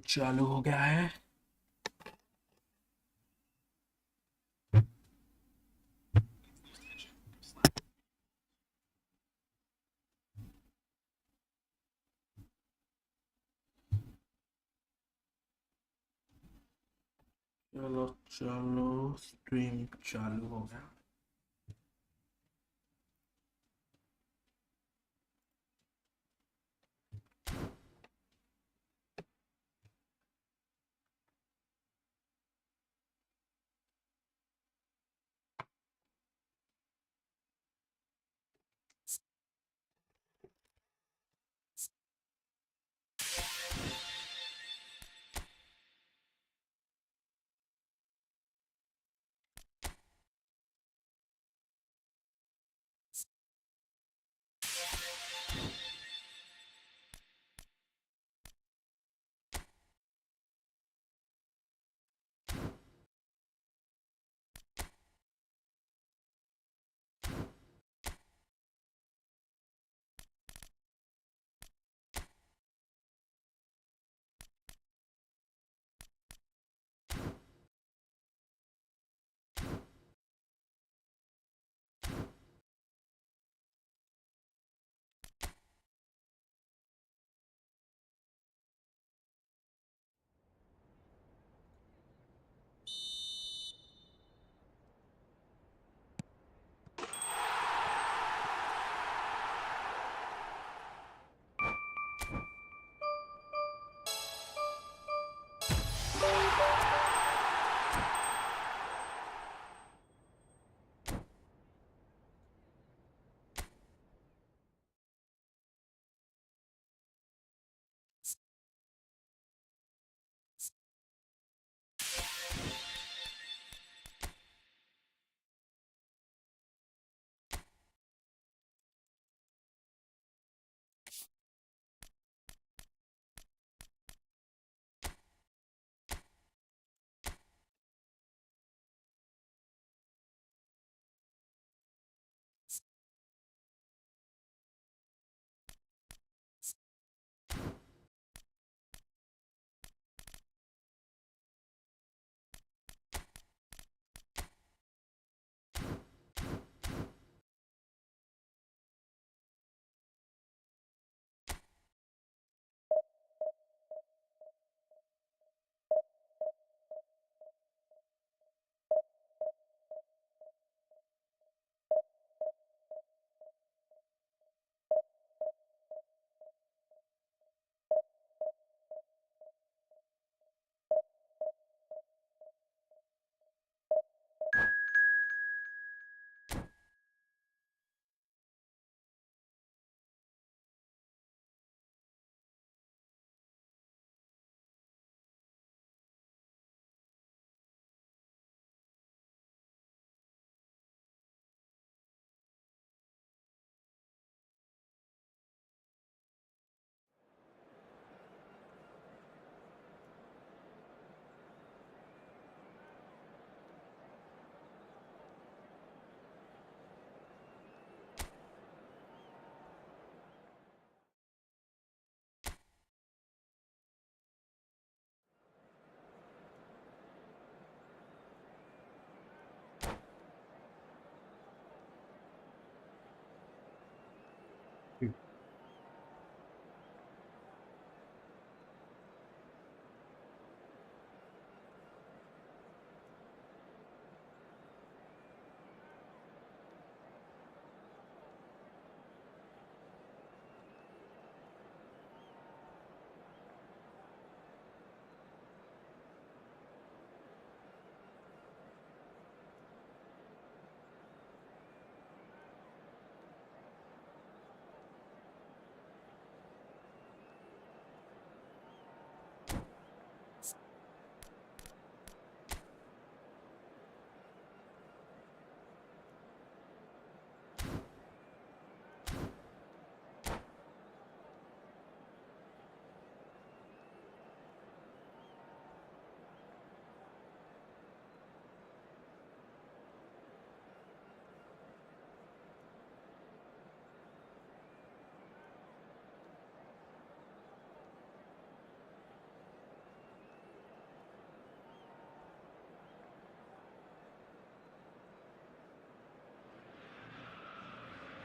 चालू हो गया है। चलो चलो, स्ट्रीम चालू हो गया।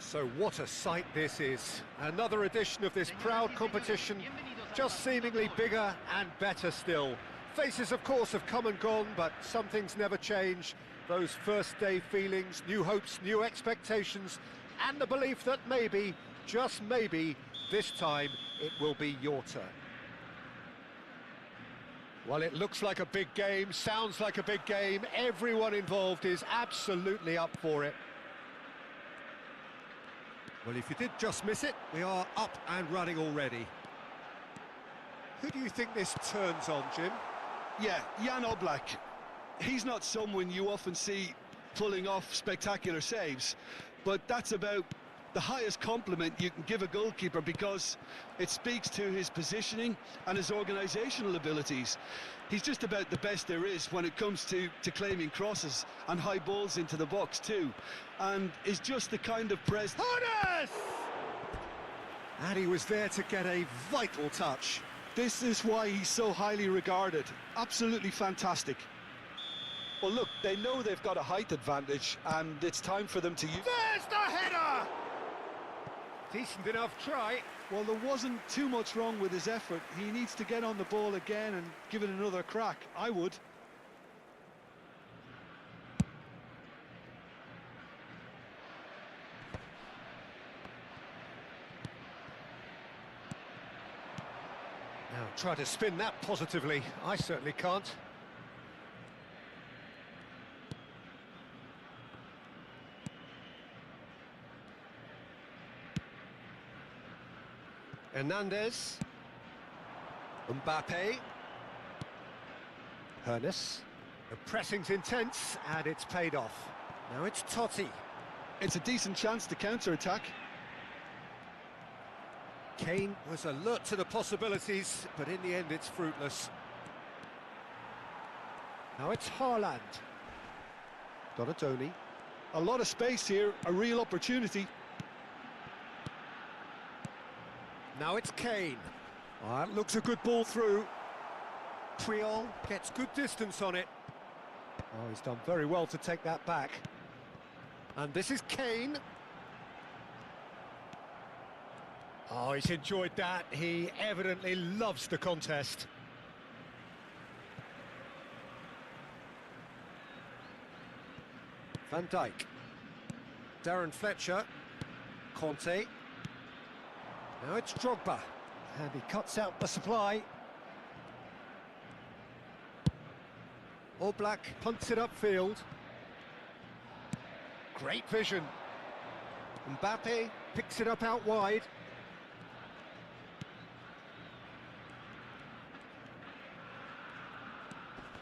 So what a sight this is. Another edition of this proud competition, just seemingly bigger and better still. Faces, of course, have come and gone, but some things never change. Those first day feelings, new hopes, new expectations, and the belief that maybe, just maybe, this time it will be your turn. Well, it looks like a big game, sounds like a big game. Everyone involved is absolutely up for it. Well, if you did just miss it, we are up and running already. Who do you think this turns on, Jim? Yeah, Jan Oblak. He's not someone you often see pulling off spectacular saves, but that's about the highest compliment you can give a goalkeeper, because it speaks to his positioning and his organisational abilities. He's just about the best there is when it comes to claiming crosses and high balls into the box too, and is just the kind of presence. And he was there to get a vital touch. This is why he's so highly regarded. Absolutely fantastic. Well, look, they know they've got a height advantage, and it's time for them to use... There's the header! Decent enough try. Well, there wasn't too much wrong with his effort. He needs to get on the ball again and give it another crack. I would. Now, try to spin that positively. I certainly can't. Hernandez, Mbappe, Hernes. The pressing's intense and it's paid off. Now it's Totti. It's a decent chance to counter-attack. Kane was alert to the possibilities, but in the end it's fruitless. Now it's Haaland. Donatoni. A lot of space here, a real opportunity. Now it's Kane. Oh, that looks a good ball through. Puyol gets good distance on it. Oh, he's done very well to take that back. And this is Kane. Oh, he's enjoyed that. He evidently loves the contest. Van Dijk. Darren Fletcher. Conte. Now it's Drogba, and he cuts out the supply. Oblak punts it upfield. Great vision. Mbappe picks it up out wide.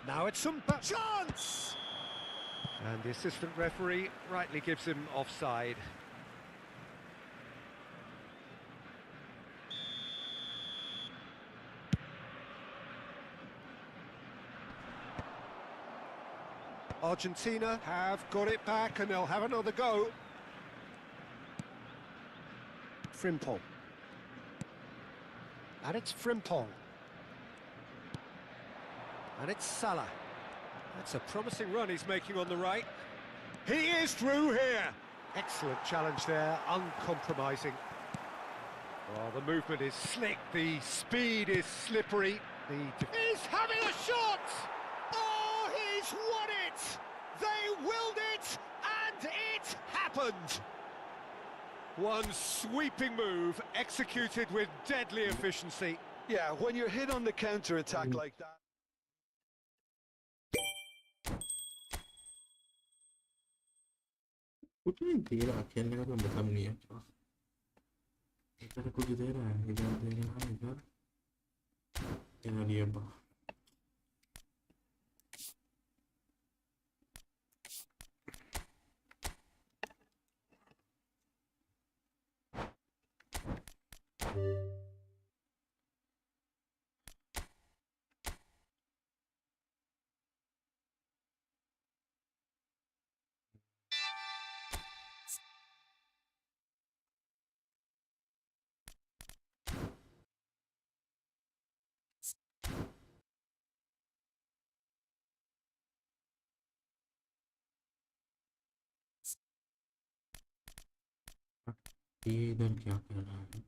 Now it's some chance! And the assistant referee rightly gives him offside. Argentina have got it back and they'll have another go. Frimpong. And it's Frimpong. And it's Salah. That's a promising run he's making on the right. He is through here. Excellent challenge there, uncompromising. Oh, the movement is slick, the speed is slippery. He's having a shot! Oh, he's won it! They willed it, and it happened! One sweeping move, executed with deadly efficiency. Yeah, when you're hit on the counter-attack like that... कुछ नहीं तेरा खेलने का तो मतलब नहीं है इधर कुछ दे रहा है इधर दे रहा है इधर ये बा ये इधर क्या कर रहा है?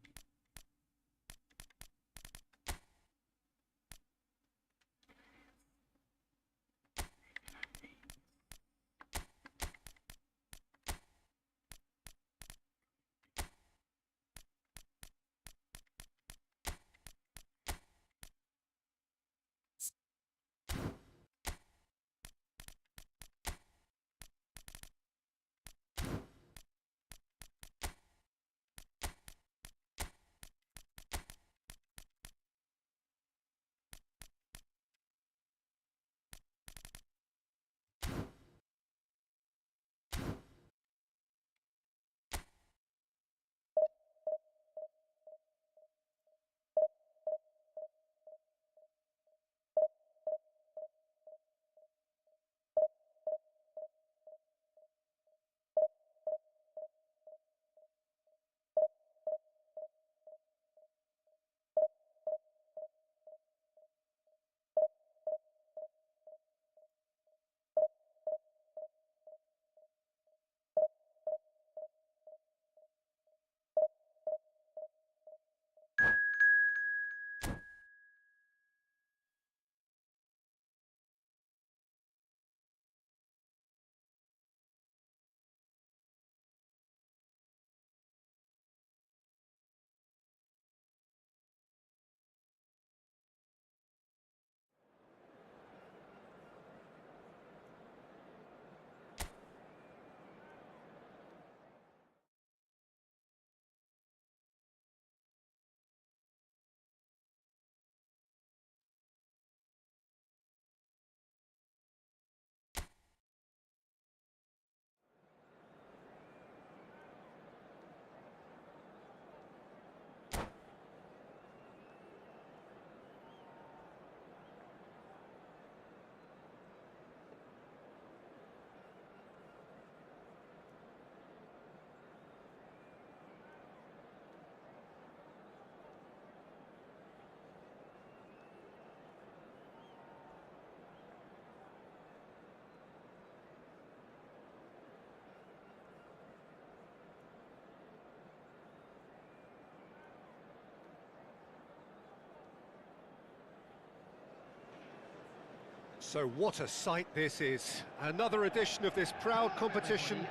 So what a sight this is. Another edition of this proud competition,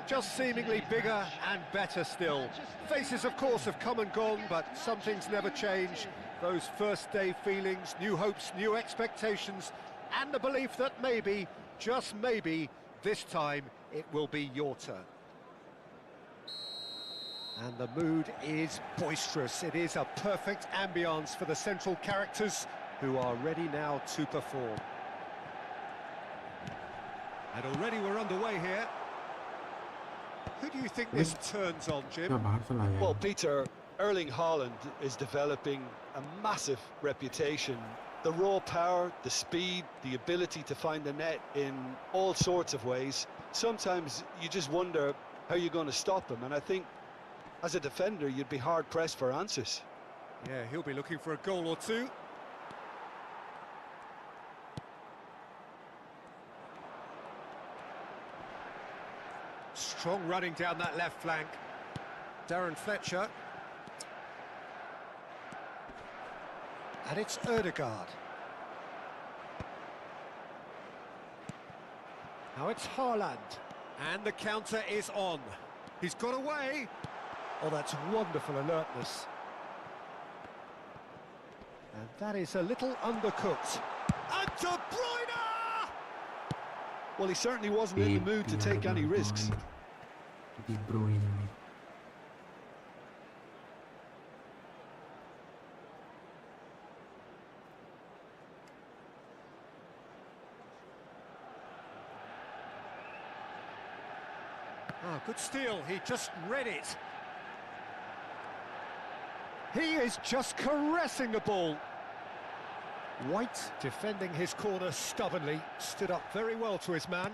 just seemingly bigger and better still. Faces, of course, have come and gone, but some things never change. Those first day feelings, new hopes, new expectations, and the belief that maybe, just maybe, this time it will be your turn. And the mood is boisterous. It is a perfect ambience for the central characters who are ready now to perform. And already we're underway here. Who do you think this turns on, क्या Jim? बाहर चला गया? Well, Peter, Erling Haaland is developing a massive reputation. The raw power, the speed, the ability to find the net in all sorts of ways. Sometimes you just wonder how you're going to stop him, and I think as a defender you'd be hard-pressed for answers. Yeah, he'll be looking for a goal or two. Strong running down that left flank. Darren Fletcher. And it's Ødegaard. Now it's Haaland. And the counter is on. He's got away. Oh, that's wonderful alertness. And that is a little undercooked. And De Bruyne! Well, he certainly wasn't in the mood to take any risks. De Bruyne. Oh, good steal. He just read it. He is just caressing the ball. White, defending his corner stubbornly, stood up very well to his man.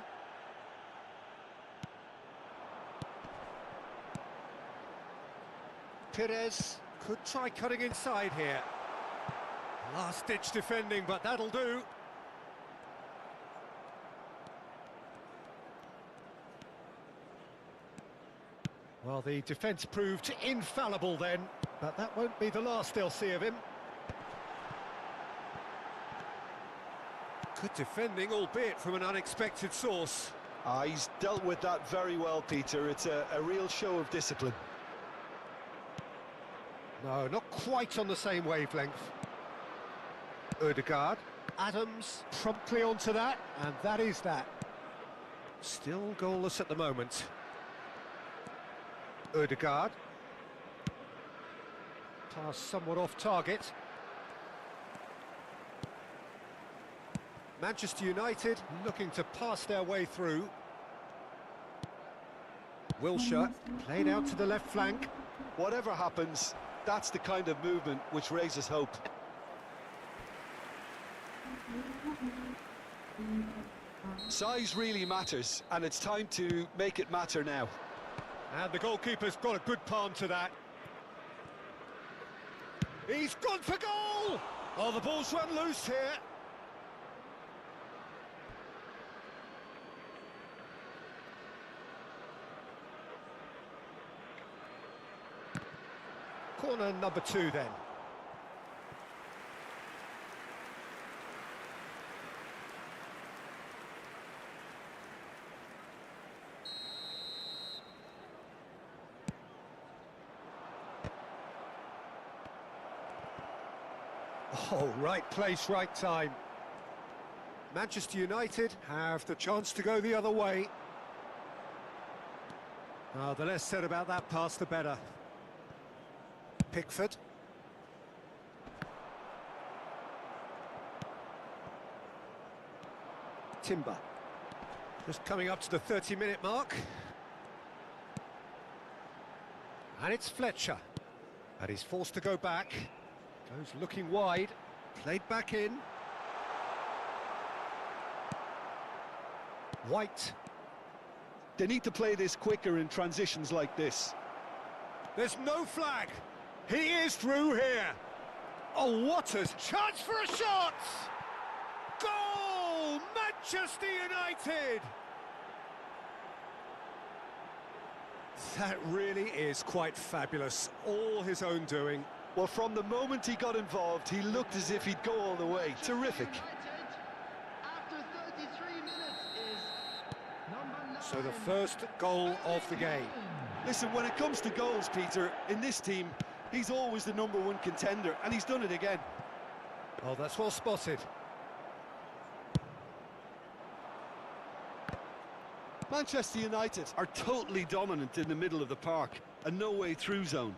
Perez could try cutting inside here. Last-ditch defending, but that'll do. Well, the defence proved infallible then, but that won't be the last they'll see of him. Good defending, albeit from an unexpected source. He's dealt with that very well, Peter. It's a real show of discipline. No, not quite on the same wavelength. Ødegaard. Adams promptly onto that, and that is that. Still goalless at the moment. Ødegaard. Pass somewhat off target. Manchester United looking to pass their way through. Wilshere played out to the left flank. Whatever happens, that's the kind of movement which raises hope. Size really matters, and it's time to make it matter now. And the goalkeeper's got a good palm to that. He's gone for goal! Oh, the ball's run loose here. Corner number 2 then. Oh, right place, right time. Manchester United have the chance to go the other way. Oh, the less said about that pass, the better. Pickford. Timber. Just coming up to the 30-minute mark. And it's Fletcher. And he's forced to go back. Goes looking wide. Played back in. White. They need to play this quicker in transitions like this. There's no flag. He is through here. Oh, what a chance for a shot! Goal! Manchester United! That really is quite fabulous. All his own doing. Well, from the moment he got involved, he looked as if he'd go all the way. Terrific. So the first goal of the game. Listen, when it comes to goals, Peter, in this team, he's always the #1 contender, and he's done it again. Oh, that's well spotted. Manchester United are totally dominant in the middle of the park, a no-way through zone.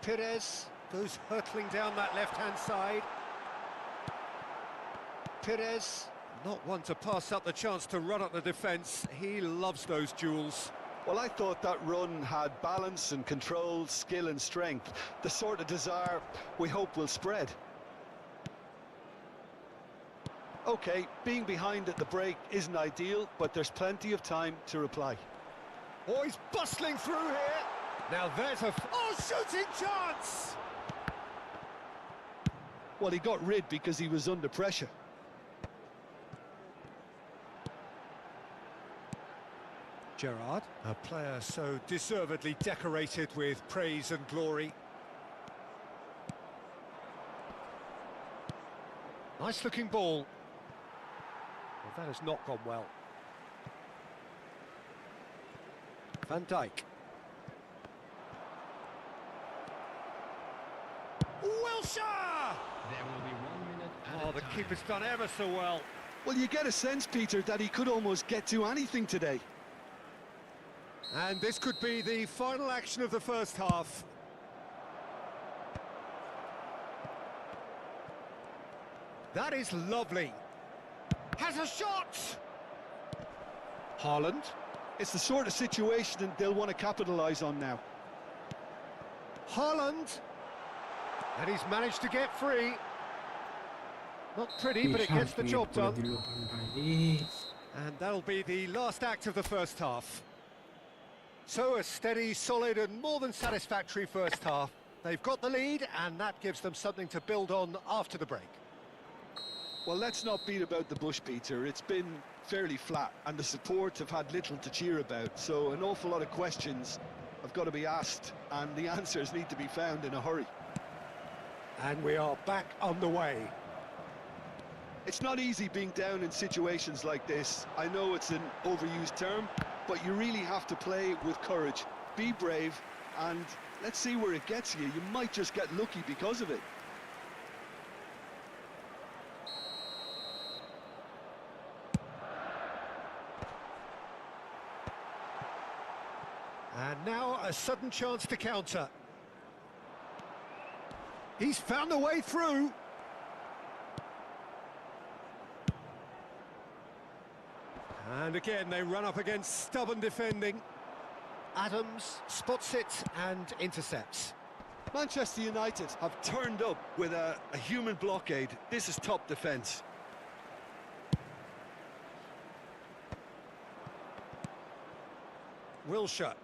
Pires goes hurtling down that left-hand side. Pires, not one to pass up the chance to run at the defence. He loves those duels. Well, I thought that run had balance and control, skill and strength, the sort of desire we hope will spread. OK, being behind at the break isn't ideal, but there's plenty of time to reply. Oh, he's bustling through here. Now there's a... Oh, shooting chance! Well, he got rid because he was under pressure. Gerrard, a player so deservedly decorated with praise and glory. Nice looking ball. Well, that has not gone well. Van Dijk. Wilshere! There will be 1 minute at Oh, a the time. keeper's done ever so well. Well, you get a sense, Peter, that he could almost get to anything today. And this could be the final action of the first half. That is lovely. Has a shot! Haaland. It's the sort of situation that they'll want to capitalise on now. Haaland. And he's managed to get free. Not pretty, but it gets the job done. And that'll be the last act of the first half. So a steady, solid and more than satisfactory first half. They've got the lead and that gives them something to build on after the break. Well, let's not beat about the bush, Peter. It's been fairly flat and the support have had little to cheer about, so an awful lot of questions have got to be asked, and the answers need to be found in a hurry. And we are back on the way. It's not easy being down in situations like this. I know it's an overused term, but you really have to play with courage. Be brave, and let's see where it gets you. You might just get lucky because of it. And now a sudden chance to counter. He's found a way through. And again, they run up against stubborn defending. Adams spots it and intercepts. Manchester United have turned up with a human blockade. This is top defence. Wilshere.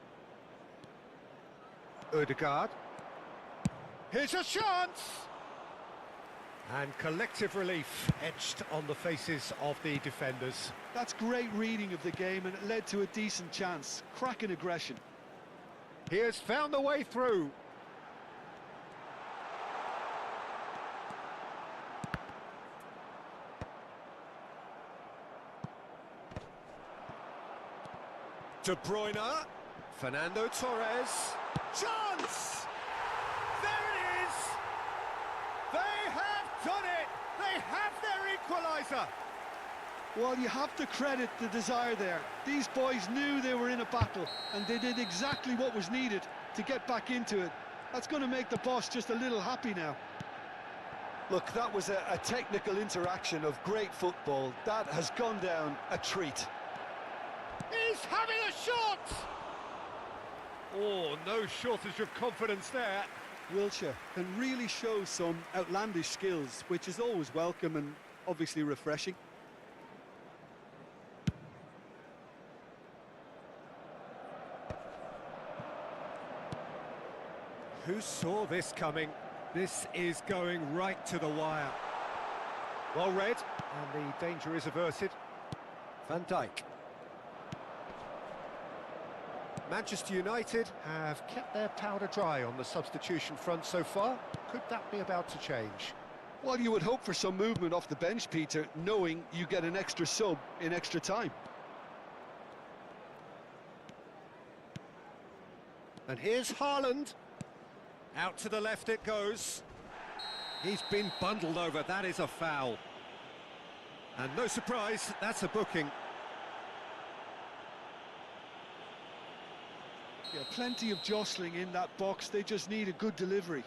Ødegaard. Here's a chance! And collective relief etched on the faces of the defenders. That's great reading of the game, and it led to a decent chance. Cracking aggression. He has found a way through. De Bruyne. Fernando Torres. Chance! There it is! They have done it! They have their equaliser! Well, you have to credit the desire there. These boys knew they were in a battle, and they did exactly what was needed to get back into it. That's going to make the boss just a little happy now. Look, that was a technical interaction of great football. That has gone down a treat. He's having a shot! Oh, no shortage of confidence there. Wilshere can really show some outlandish skills, which is always welcome and obviously refreshing. Who saw this coming? This is going right to the wire. Well read, and the danger is averted. Van Dijk. Manchester United have kept their powder dry on the substitution front so far. Could that be about to change? Well, you would hope for some movement off the bench, Peter, knowing you get an extra sub in extra time. And here's Haaland. Out to the left it goes. He's been bundled over. That is a foul. And no surprise, that's a booking. Yeah, plenty of jostling in that box. They just need a good delivery.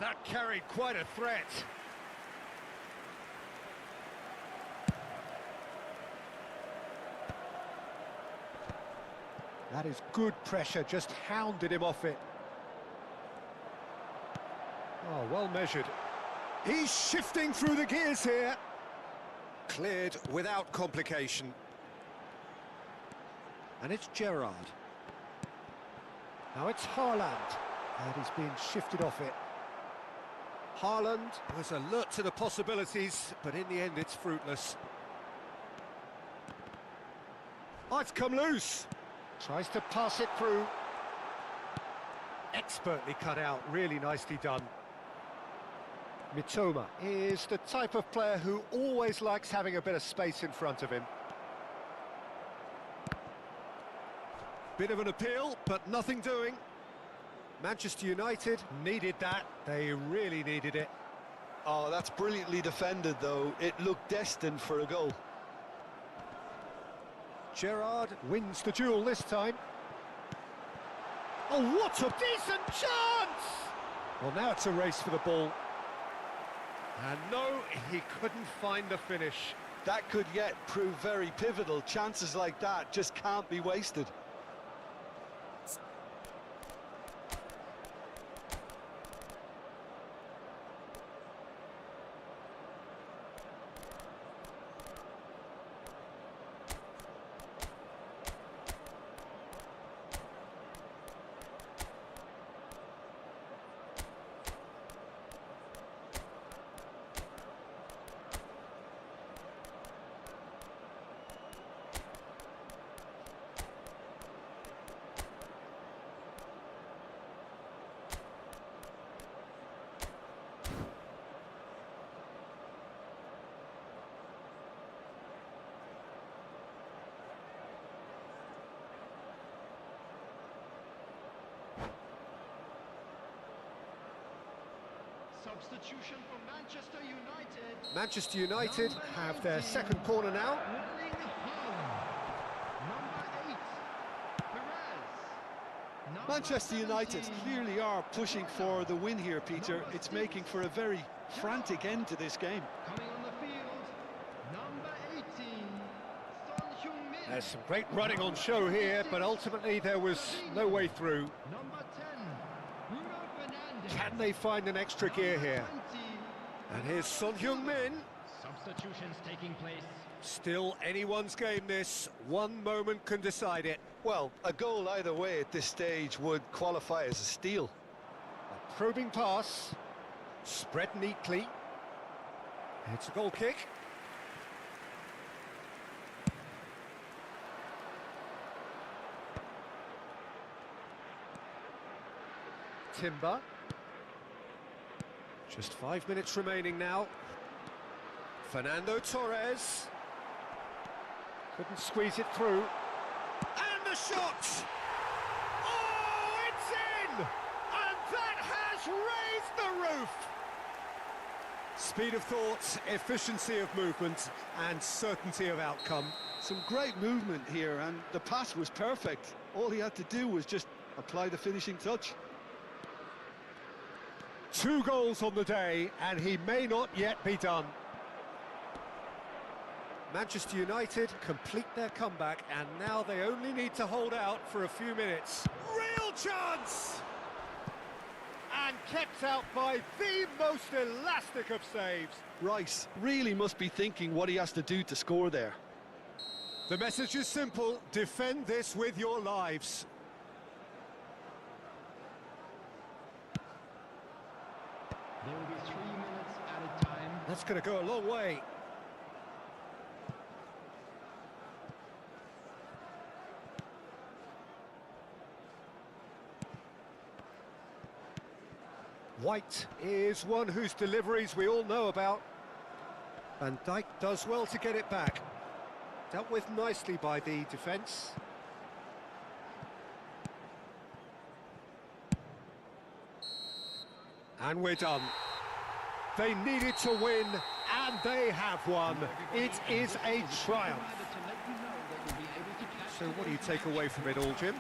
That carried quite a threat. That is good pressure, just hounded him off it. Oh, well measured. He's shifting through the gears here. Cleared without complication. And it's Gerrard. Now it's Haaland. And he's being shifted off it. Haaland was alert to the possibilities, but in the end it's fruitless. Oh, it's come loose. Tries to pass it through. Expertly cut out, really nicely done. Mitoma is the type of player who always likes having a bit of space in front of him. Bit of an appeal, but nothing doing. Manchester United needed that. They really needed it. Oh, that's brilliantly defended, though. It looked destined for a goal. Gerrard wins the duel this time. Oh, what a decent chance! Well, now it's a race for the ball. And no, he couldn't find the finish. That could yet prove very pivotal. Chances like that just can't be wasted. Substitution for Manchester United. Manchester United have their second corner now. Erling Haaland. Number 8, Perez. Number Manchester United 17, clearly are pushing for the win here, Peter. It's making for a very frantic end to this game. coming on the field. Number 18, Son Heung-min. There's some great running on show here, but ultimately there was no way through. Number 10, Bruno Fernandes. Can they find an extra gear here? 20, And here's Son Heung-min. substitutions taking place. Still anyone's game this. One moment can decide it. Well, a goal either way at this stage would qualify as a steal. A probing pass. Spread neatly. It's a goal kick. Timber. Just 5 minutes remaining now. Fernando Torres. Couldn't squeeze it through. And the shot! Oh, it's in! And that has raised the roof! Speed of thought, efficiency of movement, and certainty of outcome. Some great movement here, and the pass was perfect. All he had to do was just apply the finishing touch. 2 goals on the day, and he may not yet be done. Manchester United complete their comeback, and now they only need to hold out for a few minutes. Real chance! And kept out by the most elastic of saves. Rice really must be thinking what he has to do to score there. The message is simple: defend this with your lives. There will be 3 minutes at a time. That's going to go a long way. White is one whose deliveries we all know about. Van Dijk does well to get it back. Dealt with nicely by the defence. And we're done. They needed to win, and they have won. It is a triumph. So what do you take away from it all, Jim?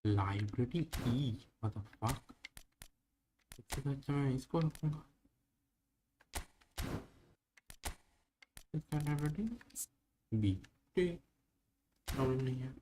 Library E, what the fuck? इससे अच्छा मैं इसको रखूंगा। इसका library B, ठीक, problem नहीं है।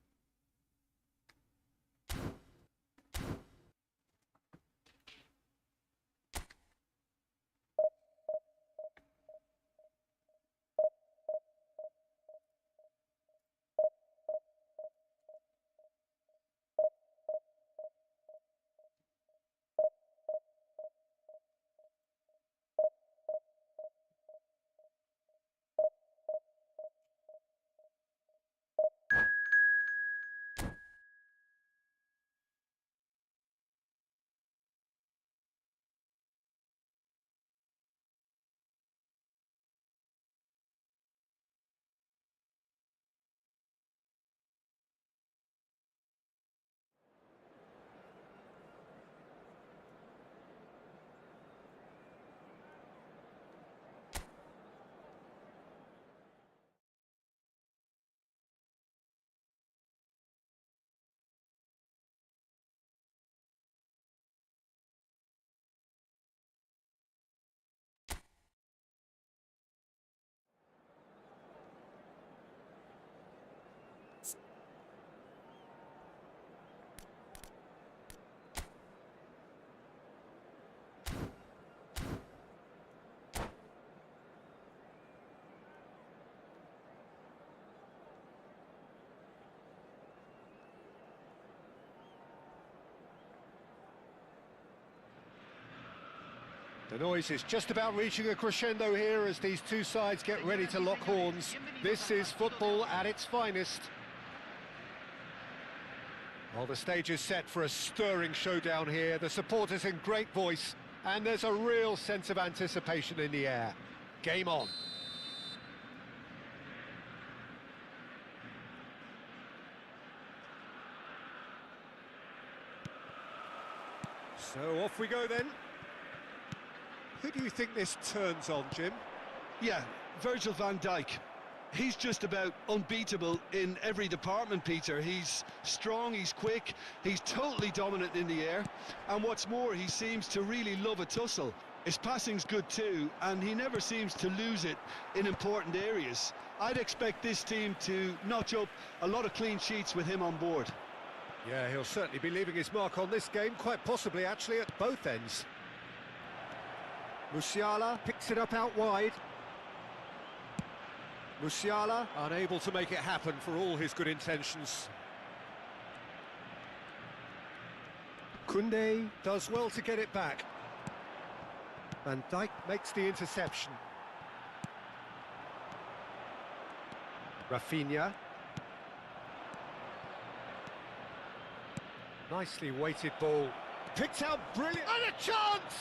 The noise is just about reaching a crescendo here as these two sides get ready to lock horns. This is football at its finest. Well, the stage is set for a stirring showdown here. The supporters in great voice, and there's a real sense of anticipation in the air. Game on. So off we go then. Who do you think this turns on, Jim? Yeah, Virgil van Dijk. He's just about unbeatable in every department, Peter. He's strong, he's quick, he's totally dominant in the air. And what's more, he seems to really love a tussle. His passing's good too, and he never seems to lose it in important areas. I'd expect this team to notch up a lot of clean sheets with him on board. Yeah, he'll certainly be leaving his mark on this game, quite possibly actually at both ends. Musiala picks it up out wide. Musiala unable to make it happen for all his good intentions. Koundé does well to get it back. Van Dijk makes the interception. Rafinha. Nicely weighted ball. Picked out brilliant. And a chance!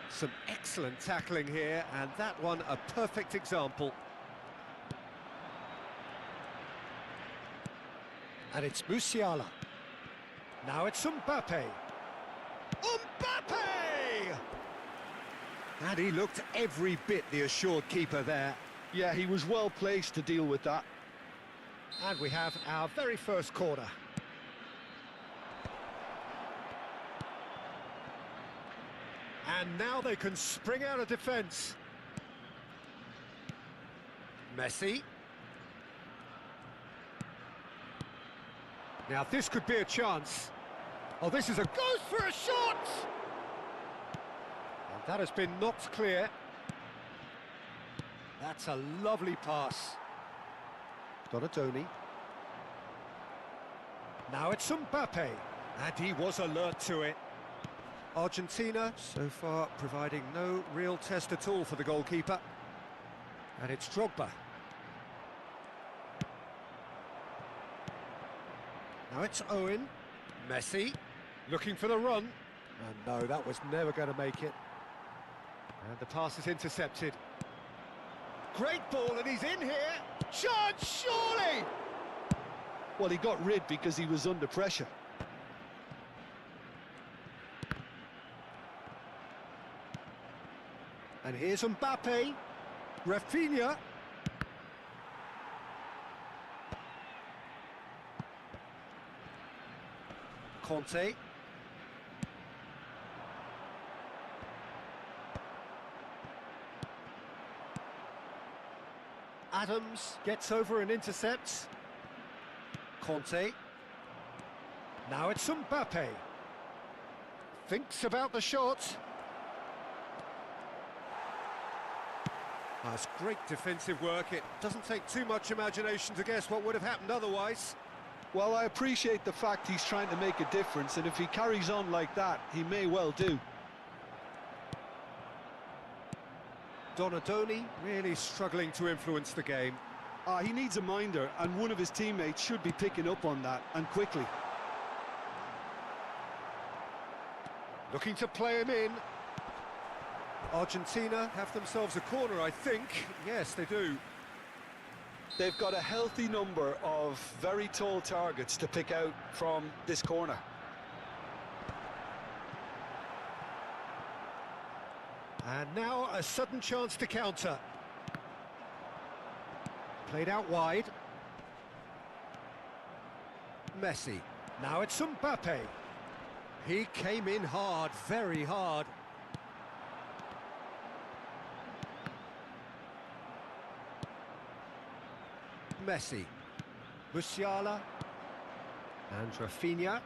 Some excellent tackling here, and that one a perfect example. And it's Musiala. Now it's Mbappe. Mbappe! And he looked every bit the assured keeper there. Yeah, he was well placed to deal with that. And we have our very first corner. And now they can spring out of defence. Messi. Now this could be a chance. Oh, this is a... goes for a shot! And that has been knocked clear. That's a lovely pass. Donatoni. Now it's Mbappe. And he was alert to it. Argentina, so far, providing no real test at all for the goalkeeper. And it's Drogba. Now it's Owen. Messi, looking for the run. And no, that was never going to make it. And the pass is intercepted. Great ball, and he's in here. Chance, surely! Well, he got rid because he was under pressure. And here's Mbappe, Rafinha. Conte. Adams gets over and intercepts. Conte. Now it's Mbappe. Thinks about the shot. That's great defensive work. It doesn't take too much imagination to guess what would have happened otherwise. Well, I appreciate the fact he's trying to make a difference, and if he carries on like that, he may well do. Donatoni really struggling to influence the game. He needs a minder, and one of his teammates should be picking up on that, and quickly. Looking to play him in. Argentina have themselves a corner, I think. Yes, they do. They've got a healthy number of very tall targets to pick out from this corner. And now a sudden chance to counter. Played out wide. Messi. Now it's Mbappe. He came in hard, very hard. Messi, Musiala, and Rafinha.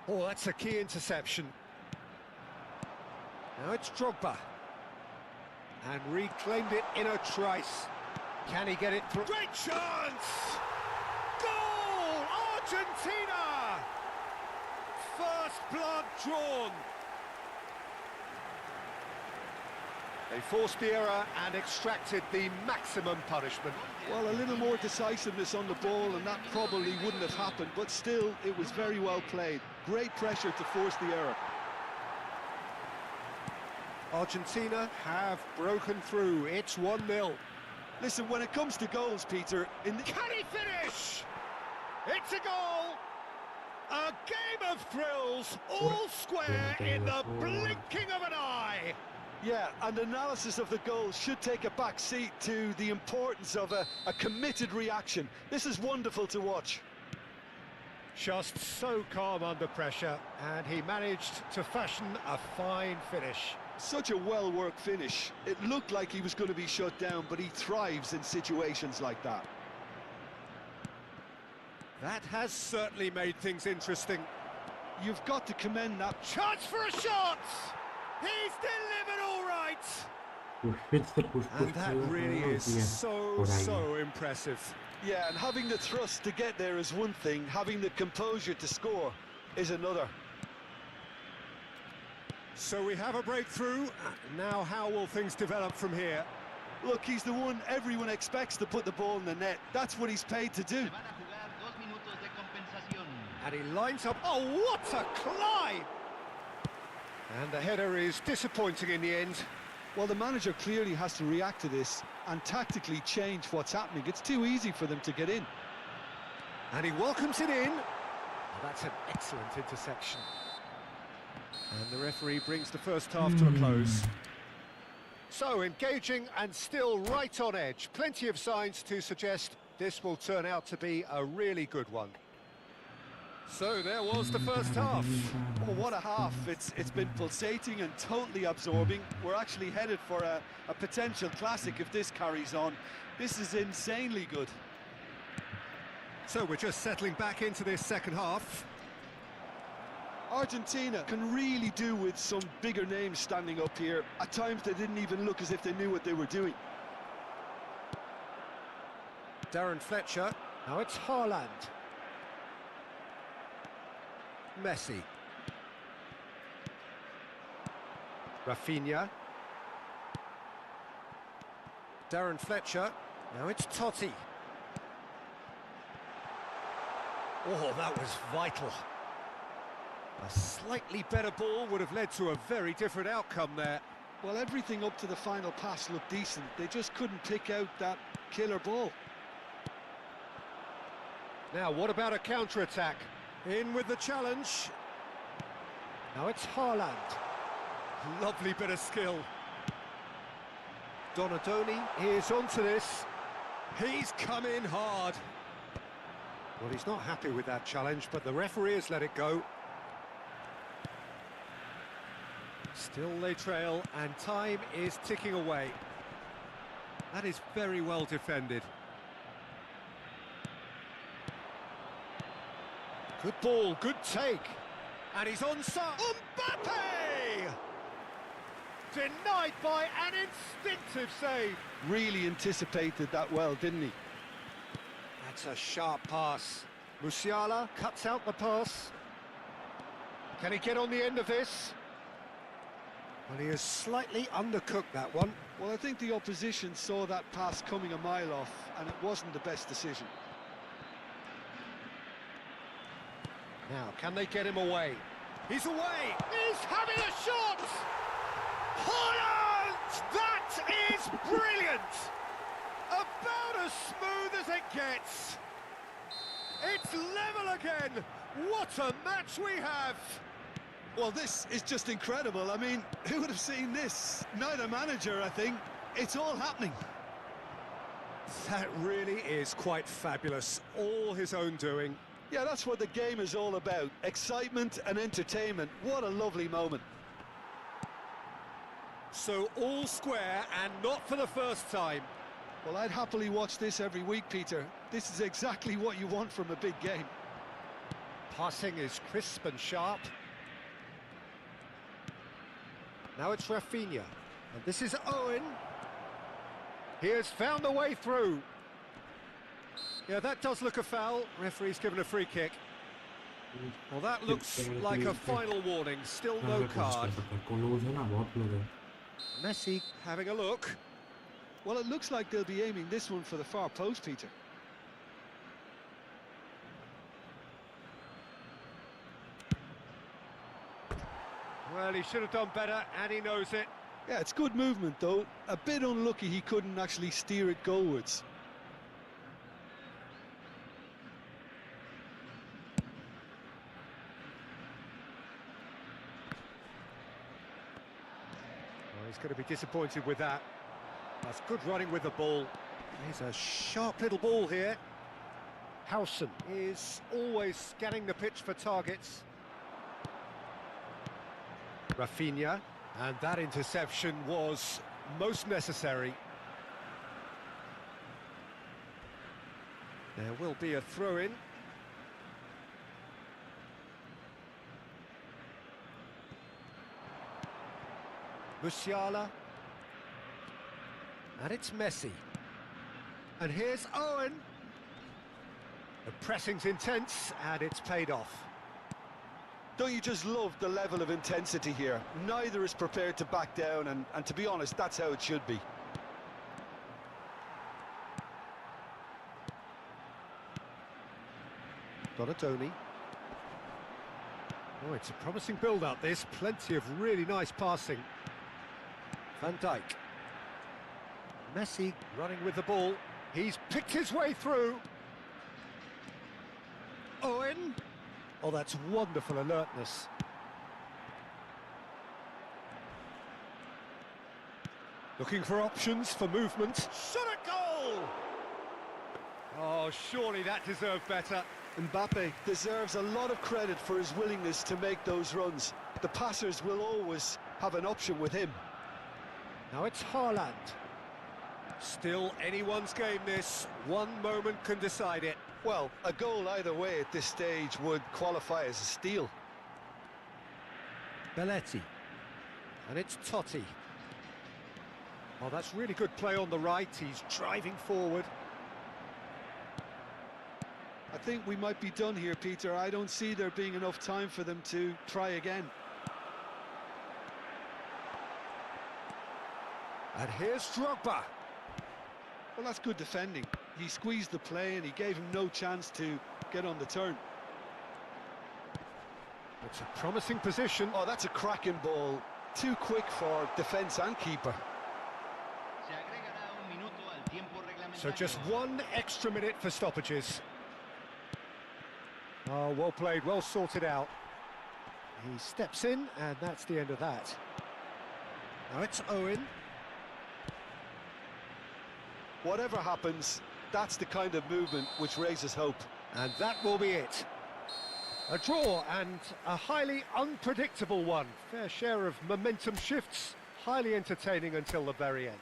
Oh, that's a key interception. Now it's Drogba. And reclaimed it in a trice. Can he get it through? Great chance! Goal! Argentina! first blood drawn. They forced the error and extracted the maximum punishment. Well, a little more decisiveness on the ball and that probably wouldn't have happened, but still, it was very well played. Great pressure to force the error. Argentina have broken through. It's 1-0. Listen, when it comes to goals, Peter, Can he finish? It's a goal! A game of thrills, all square in the blinking of an eye! yeah, and analysis of the goal should take a back seat to the importance of a committed reaction. This is wonderful to watch. Just so calm under pressure, and he managed to fashion a fine finish. Such a well-worked finish. It looked like he was going to be shut down, but he thrives in situations like that. That has certainly made things interesting. You've got to commend that. Chance for a shot! He's delivered all right! And that really is so impressive. Yeah, and having the thrust to get there is one thing, having the composure to score is another. So we have a breakthrough. Now how will things develop from here? Look, he's the one everyone expects to put the ball in the net. That's what he's paid to do. And he lines up. Oh, what a climb! And the header is disappointing in the end. Well, the manager clearly has to react to this and tactically change what's happening. It's too easy for them to get in. And he welcomes it in. Well, that's an excellent interception. And the referee brings the first half to a close. So, engaging and still right on edge. Plenty of signs to suggest this will turn out to be a really good one. So, there was the first half. Oh, what a half. It's been pulsating and totally absorbing. We're actually headed for a potential classic if this carries on. This is insanely good. So, we're just settling back into this second half. Argentina can really do with some bigger names standing up here. At times they didn't even look as if they knew what they were doing. Darren Fletcher. Now it's Haaland. Messi. Rafinha. Darren Fletcher. Now it's Totti. Oh, that was vital. A slightly better ball would have led to a very different outcome there. Well, everything up to the final pass looked decent. They just couldn't pick out that killer ball. Now, what about a counter-attack? In with the challenge. Now it's Haaland. Lovely bit of skill. Donadoni is onto this. He's come in hard. Well, he's not happy with that challenge, but the referee has let it go. Still they trail, and time is ticking away. That is very well defended. Good ball, good take. And he's onside. Mbappe! Denied by an instinctive save. Really anticipated that well, didn't he? That's a sharp pass. Musiala cuts out the pass. Can he get on the end of this? Well, he has slightly undercooked that one. Well, I think the opposition saw that pass coming a mile off, and it wasn't the best decision. Now, can they get him away? He's away! He's having a shot! Haaland! That is brilliant! About as smooth as it gets. It's level again. What a match we have! Well, this is just incredible. I mean, who would have seen this? Neither manager, I think. It's all happening. That really is quite fabulous. All his own doing. Yeah, that's what the game is all about. Excitement and entertainment. What a lovely moment. So all square, and not for the first time. Well, I'd happily watch this every week, Peter. This is exactly what you want from a big game. Passing is crisp and sharp. Now it's Rafinha, and this is Owen. He has found a way through. Yeah, that does look a foul. Referee's given a free kick. Well, that looks like a final warning. Still no card. Messi having a look. Well, it looks like they'll be aiming this one for the far post, Peter. Well, he should have done better, and he knows it. Yeah, it's good movement, though. A bit unlucky he couldn't actually steer it goalwards. Well, he's going to be disappointed with that. That's good running with the ball. He's a sharp little ball here. Howson is always scanning the pitch for targets. Rafinha, and that interception was most necessary. There will be a throw-in. Musiala. And it's Messi. And here's Owen. The pressing's intense, and it's paid off. Don't you just love the level of intensity here? Neither is prepared to back down, and to be honest, that's how it should be. Donatoni. Oh, it's a promising build-up, this. Plenty of really nice passing. Van Dijk. Messi running with the ball. He's picked his way through. Owen. Oh, that's wonderful alertness. Looking for options for movement. Shot at goal! Oh, surely that deserved better. Mbappe deserves a lot of credit for his willingness to make those runs. The passers will always have an option with him. Now it's Haaland. Still anyone's game, this. One moment can decide it. Well, a goal either way at this stage would qualify as a steal. Belletti. And it's Totti. Oh, that's really good play on the right. He's driving forward. I think we might be done here, Peter. I don't see there being enough time for them to try again. And here's Drogba. Well, that's good defending. He squeezed the play and he gave him no chance to get on the turn. It's a promising position. Oh, that's a cracking ball. Too quick for defence and keeper. So just one extra minute for stoppages. Oh, well played, well sorted out. He steps in, and that's the end of that. Now it's Owen. Whatever happens, that's the kind of movement which raises hope. And that will be it. A draw, and a highly unpredictable one. Fair share of momentum shifts, highly entertaining until the very end.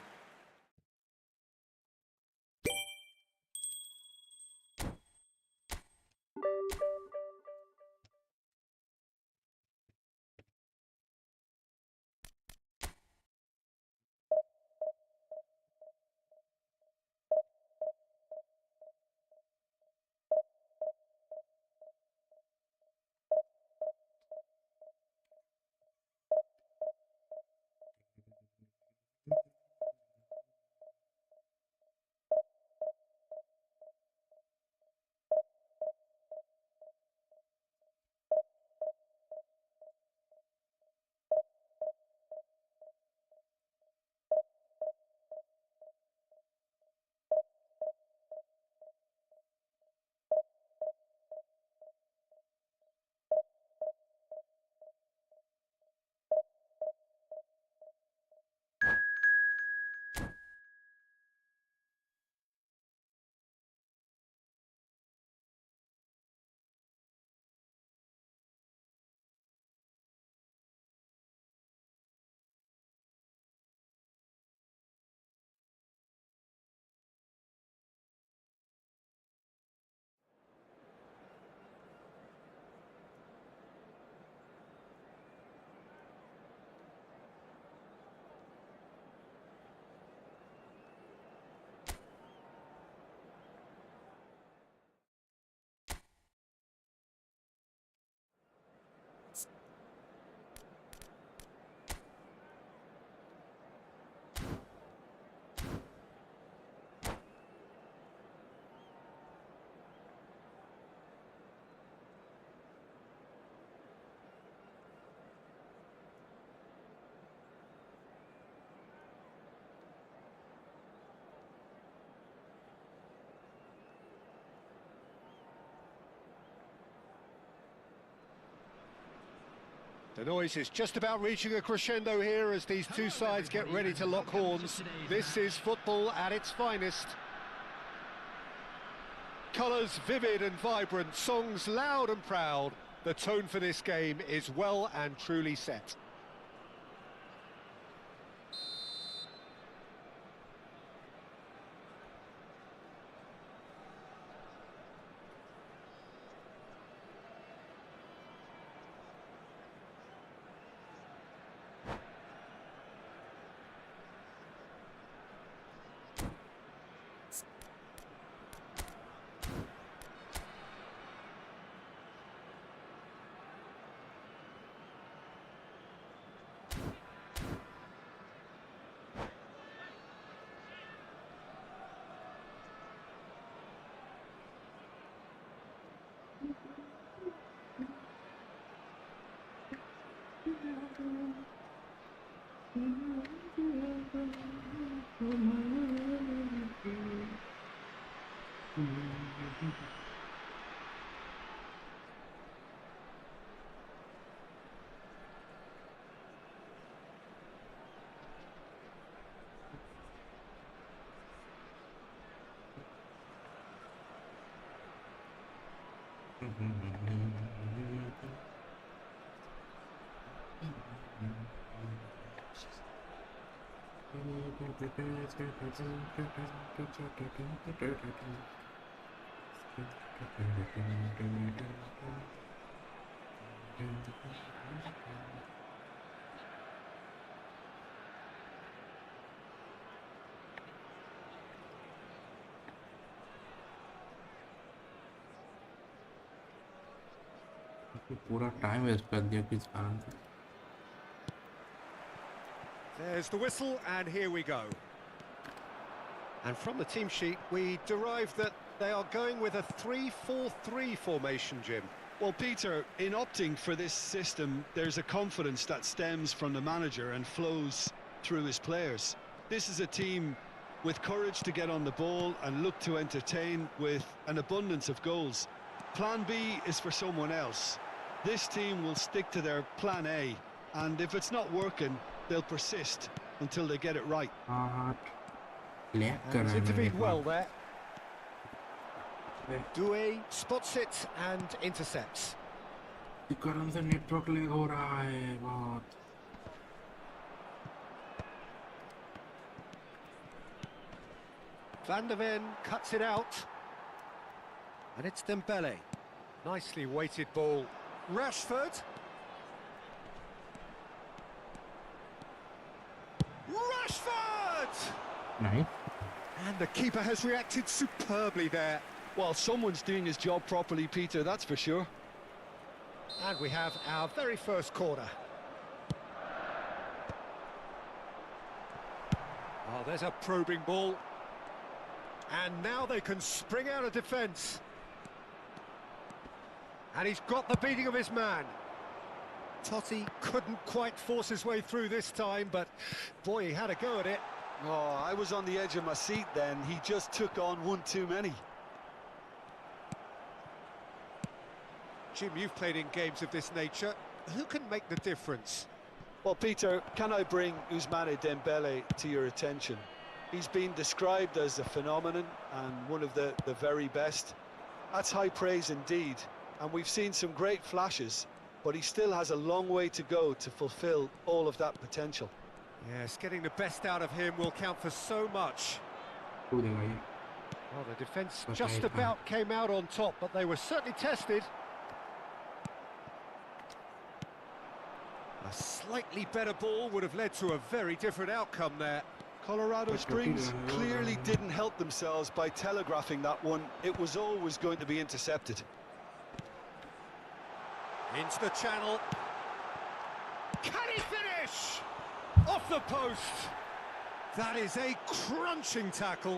The noise is just about reaching a crescendo here as these two sides get ready to lock horns. This is football at its finest. Colours vivid and vibrant, songs loud and proud. The tone for this game is well and truly set. पूरा time waste कर दिया किस कारण से। There's the whistle, and here we go. And from the team sheet, we derive that they are going with a 3-4-3 formation, Jim. Well, Peter, in opting for this system, there's a confidence that stems from the manager and flows through his players. This is a team with courage to get on the ball and look to entertain with an abundance of goals. Plan B is for someone else. This team will stick to their plan A, and if it's not working, they'll persist until they get it right. He's intervened well there. Doué spots it and intercepts. Network lag हो रहा है बहुत। Van der Ven cuts it out. And it's Dembele. Nicely weighted ball. Rashford. Rashford! Nice. And the keeper has reacted superbly there. Well, someone's doing his job properly, Peter, that's for sure. And we have our very first corner. Oh, there's a probing ball. And now they can spring out of defence. And he's got the beating of his man. Totti couldn't quite force his way through this time, but boy, he had a go at it. Oh, I was on the edge of my seat then. He just took on one too many. Jim, you've played in games of this nature. Who can make the difference? Well, Peter, can I bring Ousmane Dembele to your attention? He's been described as a phenomenon and one of the very best. That's high praise indeed. And we've seen some great flashes, but he still has a long way to go to fulfill all of that potential. Yes, getting the best out of him will count for so much. Well, the defence just about came out on top, but they were certainly tested. A slightly better ball would have led to a very different outcome there. Colorado Springs clearly didn't help themselves by telegraphing that one. It was always going to be intercepted. Into the channel. Can he finish? Off the post. That is a crunching tackle.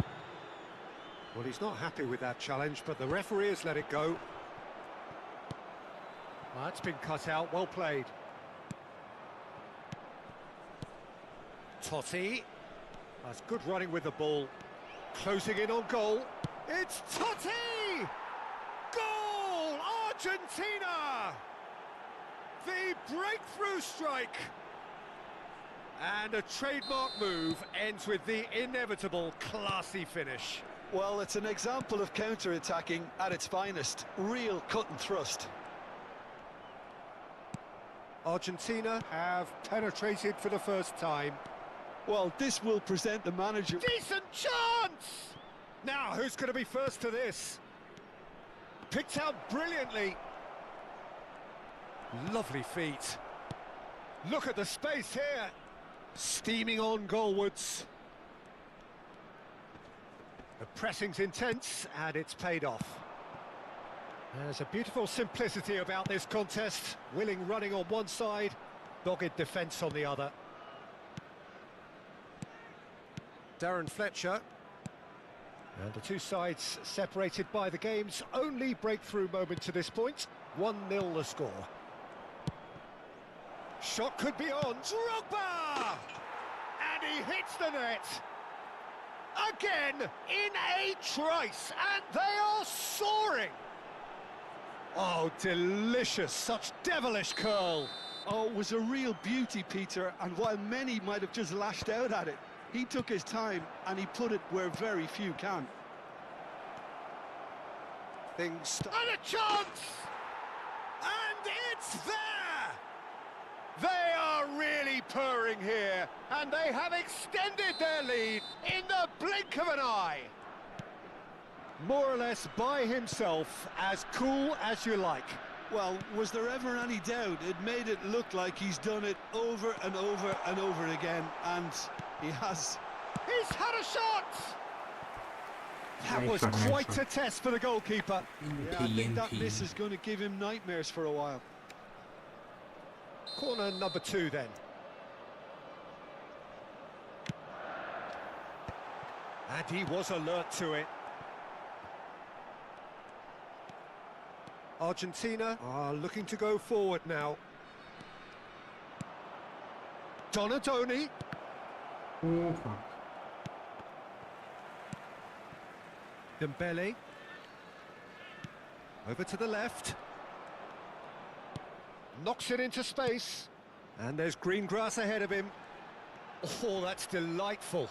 Well, he's not happy with that challenge, but the referee has let it go. Well, that's been cut out. Well played. Totti. That's good running with the ball. Closing in on goal. It's Totti! Goal! Argentina! The breakthrough strike! And a trademark move ends with the inevitable classy finish. Well, it's an example of counter-attacking at its finest. Real cut and thrust. Argentina have penetrated for the first time. Well, this will present the manager... Decent chance! Now, who's going to be first to this? Picked out brilliantly. Lovely feet. Look at the space here. Steaming on goalwards. The pressing's intense, and it's paid off. There's a beautiful simplicity about this contest. Willing running on one side, dogged defence on the other. Darren Fletcher. And the two sides separated by the game's only breakthrough moment to this point. 1-0 the score. Shot could be on. Drogba! And he hits the net. Again, in a trice, and they are soaring. Oh, delicious, such devilish curl. Oh, it was a real beauty, Peter, and while many might have just lashed out at it, he took his time and he put it where very few can. And a chance! And it's there! They are really purring here, and they have extended their lead in the blink of an eye. More or less by himself, as cool as you like. Well, was there ever any doubt? It made it look like he's done it over and over and over again, and he has. He's had a shot! That Nice was shot, nice quite shot. a test for the goalkeeper. Yeah, I think that miss is going to give him nightmares for a while. Corner number 2 then. And he was alert to it. Argentina are looking to go forward now. Donadoni. Oh, fuck. Dembele. Over to the left. Knocks it into space. And there's green grass ahead of him. Oh, that's delightful.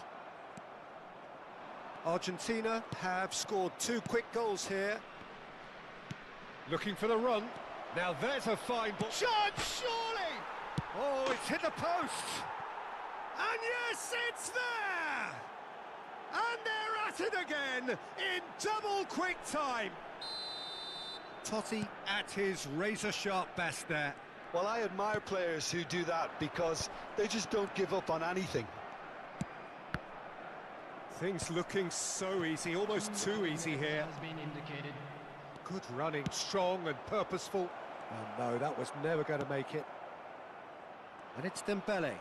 Argentina have scored 2 quick goals here. Looking for the run. Now there's a fine ball. Chance, surely! Oh, it's hit the post. And yes, it's there! And they're at it again in double quick time. Totti at his razor-sharp best there. Well, I admire players who do that because they just don't give up on anything. Things looking so easy, almost too easy here. Has been indicated. Good running, strong and purposeful. Oh no, that was never going to make it. And it's Dembele.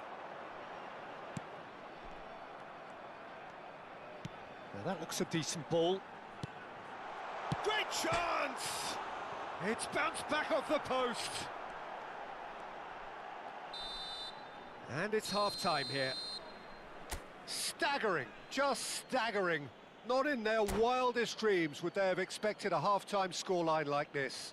Now that looks a decent ball. Great chance! It's bounced back off the post. And it's half-time here. Staggering, just staggering. Not in their wildest dreams would they have expected a half-time scoreline like this.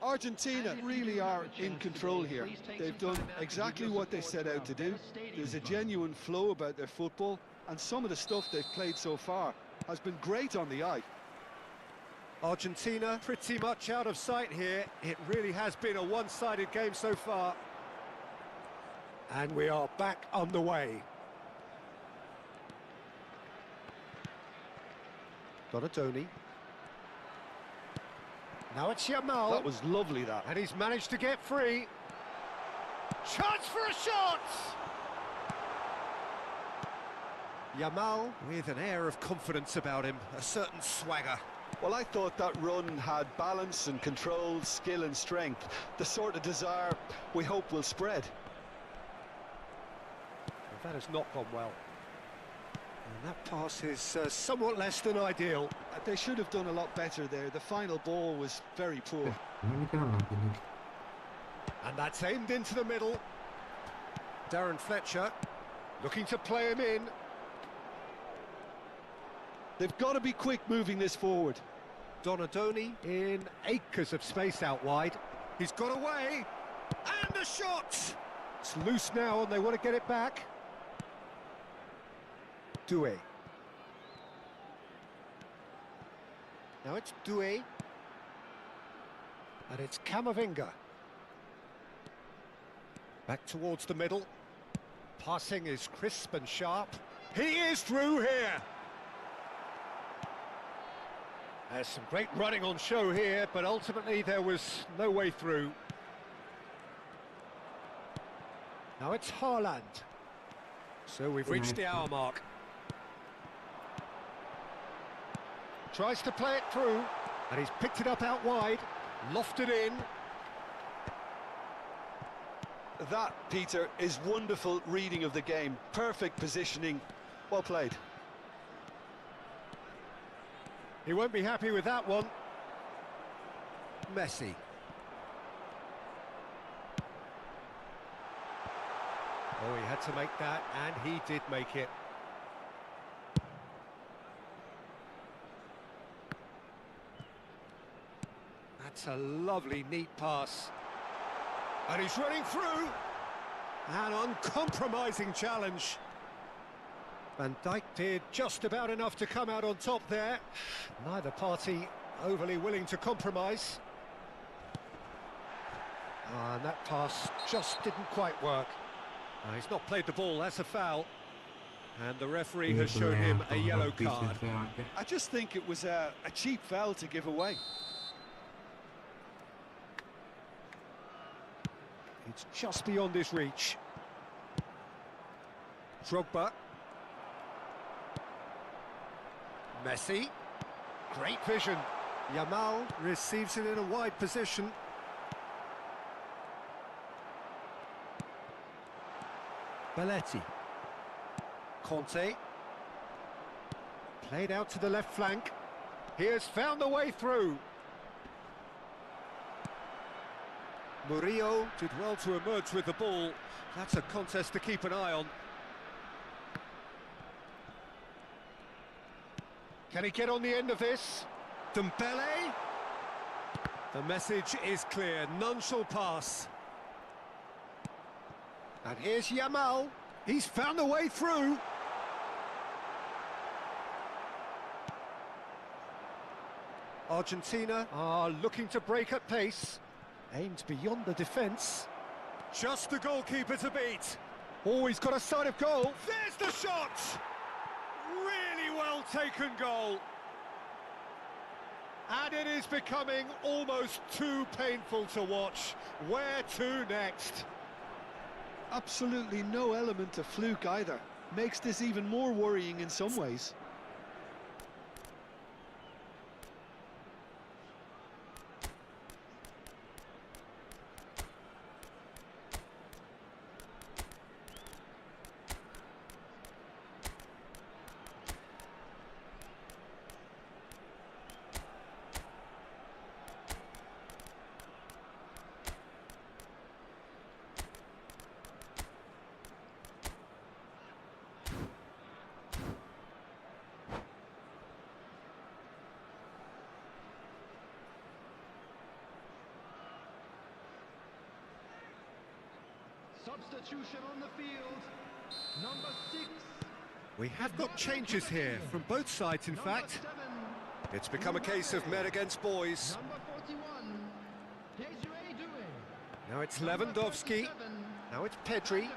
Argentina really are in control here. They've done exactly what they set out to do. There's a genuine flow about their football, and some of the stuff they've played so far has been great on the eye. Argentina pretty much out of sight here. It really has been a one-sided game so far. And we are back on the way. Donadoni. Now it's Yamal. That was lovely, that. And he's managed to get free. Chance for a shot! Yamal with an air of confidence about him, a certain swagger. Well, I thought that run had balance and control, skill and strength. The sort of desire we hope will spread. That has not gone well. And that pass is somewhat less than ideal. They should have done a lot better there. The final ball was very poor. And that's aimed into the middle. Darren Fletcher looking to play him in. They've got to be quick moving this forward. Donadoni in acres of space out wide. He's got away. And the shot! It's loose now and they want to get it back. Doué. Now it's Doué. And it's Camavinga. Back towards the middle. Passing is crisp and sharp. He is through here. There's some great running on show here, but ultimately there was no way through. Now it's Haaland. So we've reached the hour mark. Tries to play it through, and he's picked it up out wide, lofted in. That, Peter, is wonderful reading of the game. Perfect positioning. Well played. He won't be happy with that one. Messi. Oh, he had to make that, and he did make it. That's a lovely, neat pass. And he's running through. An uncompromising challenge. Van Dijk did just about enough to come out on top there. Neither party overly willing to compromise. And that pass just didn't quite work. He's not played the ball, that's a foul. And the referee has shown him a yellow card. I just think it was a cheap foul to give away. It's just beyond his reach. Drogba. Messi. Great vision. Yamal receives it in a wide position. Belletti. Conte. Played out to the left flank. He has found the way through. Murillo did well to emerge with the ball. That's a contest to keep an eye on. Can he get on the end of this? Dembele. The message is clear. None shall pass. And here's Yamal. He's found a way through. Argentina are looking to break at pace. Aimed beyond the defence. Just the goalkeeper to beat. Oh, he's got a sight of goal. There's the shot! Really well taken goal. And it is becoming almost too painful to watch. Where to next? Absolutely no element of fluke either. Makes this even more worrying in some ways. Substitution on the field. Number 6. We have got changes here from both sides, in fact. 7. It's become a case of men against boys. Number 41. Desiree Doué. Now it's Lewandowski. Now it's Pedri.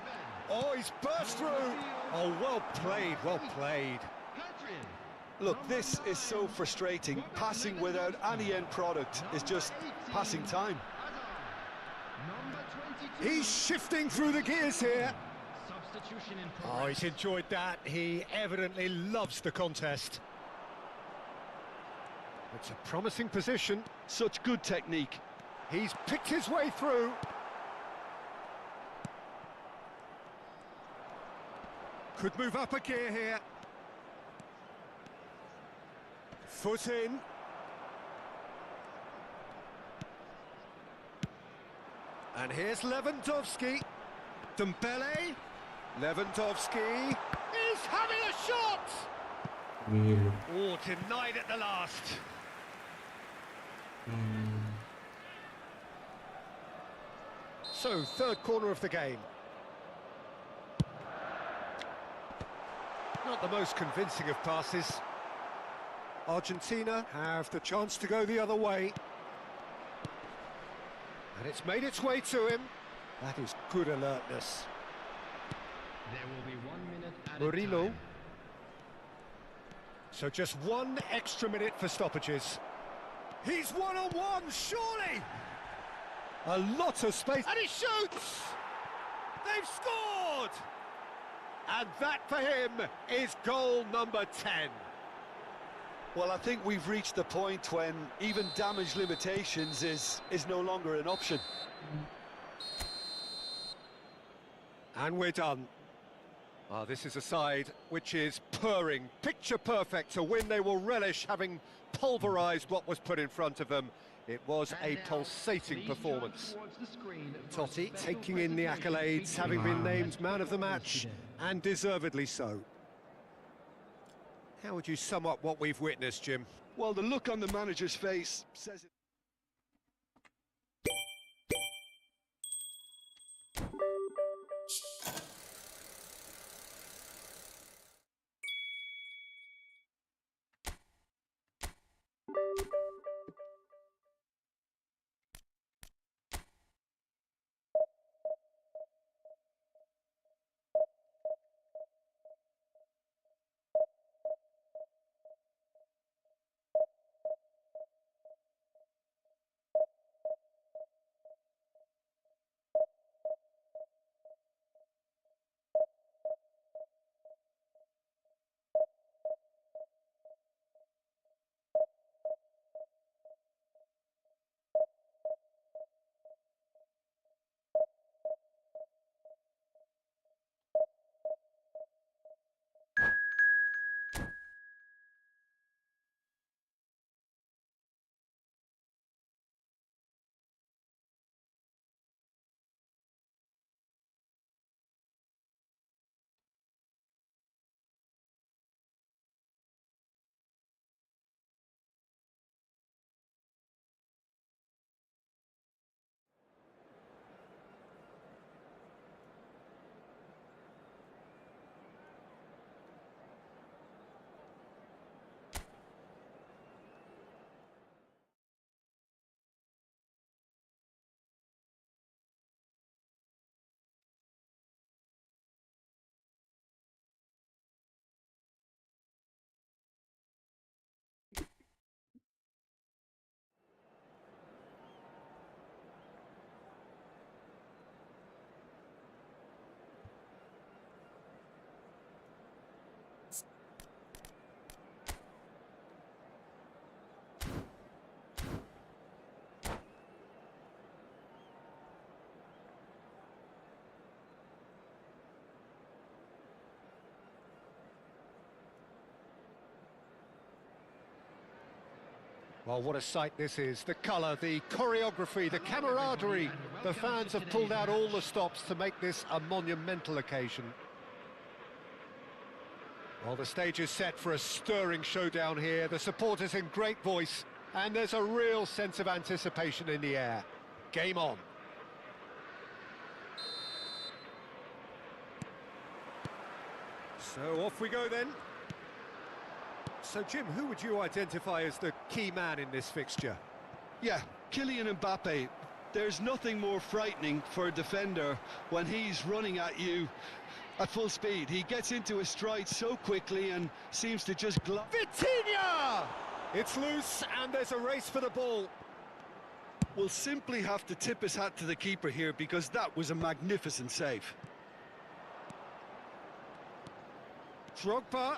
Oh, he's burst through. Oh, well played, well played. Look, this is so frustrating. Passing without any end product is just passing time. He's shifting through the gears here. Substitution in Oh, progress. he's enjoyed that. He evidently loves the contest. It's a promising position. Such good technique. He's picked his way through. Could move up a gear here. Foot in. And here's Lewandowski. Dembele. Lewandowski is having a shot! Weird. Oh, denied at the last. So, third corner of the game. Not the most convincing of passes. Argentina have the chance to go the other way. And it's made its way to him. That is good alertness. There will be 1 minute at a Murillo. time. So just 1 extra minute for stoppages. He's one-on-one, surely! A lot of space, and he shoots! They've scored! And that for him is goal number 10. Well, I think we've reached the point when even damage limitations is no longer an option. And we're done. This is a side which is purring, picture perfect to win. They will relish having pulverised what was put in front of them. It was a And now, pulsating please performance. turn towards the screen for Totti special taking in the presentation accolades, having been featuring named man of the match, and deservedly so. How would you sum up what we've witnessed, Jim? Well, the look on the manager's face says it. Well, what a sight this is. The colour, the choreography, the camaraderie. The fans have pulled out all the stops to make this a monumental occasion. Well, the stage is set for a stirring showdown here. The supporters in great voice, and there's a real sense of anticipation in the air. Game on. So off we go then. So, Jim, who would you identify as the key man in this fixture? Yeah, Kylian Mbappe. There's nothing more frightening for a defender when he's running at you at full speed. He gets into his stride so quickly and seems to just glide. Vitinha! It's loose and there's a race for the ball. Will simply have to tip his hat to the keeper here because that was a magnificent save. Drogba.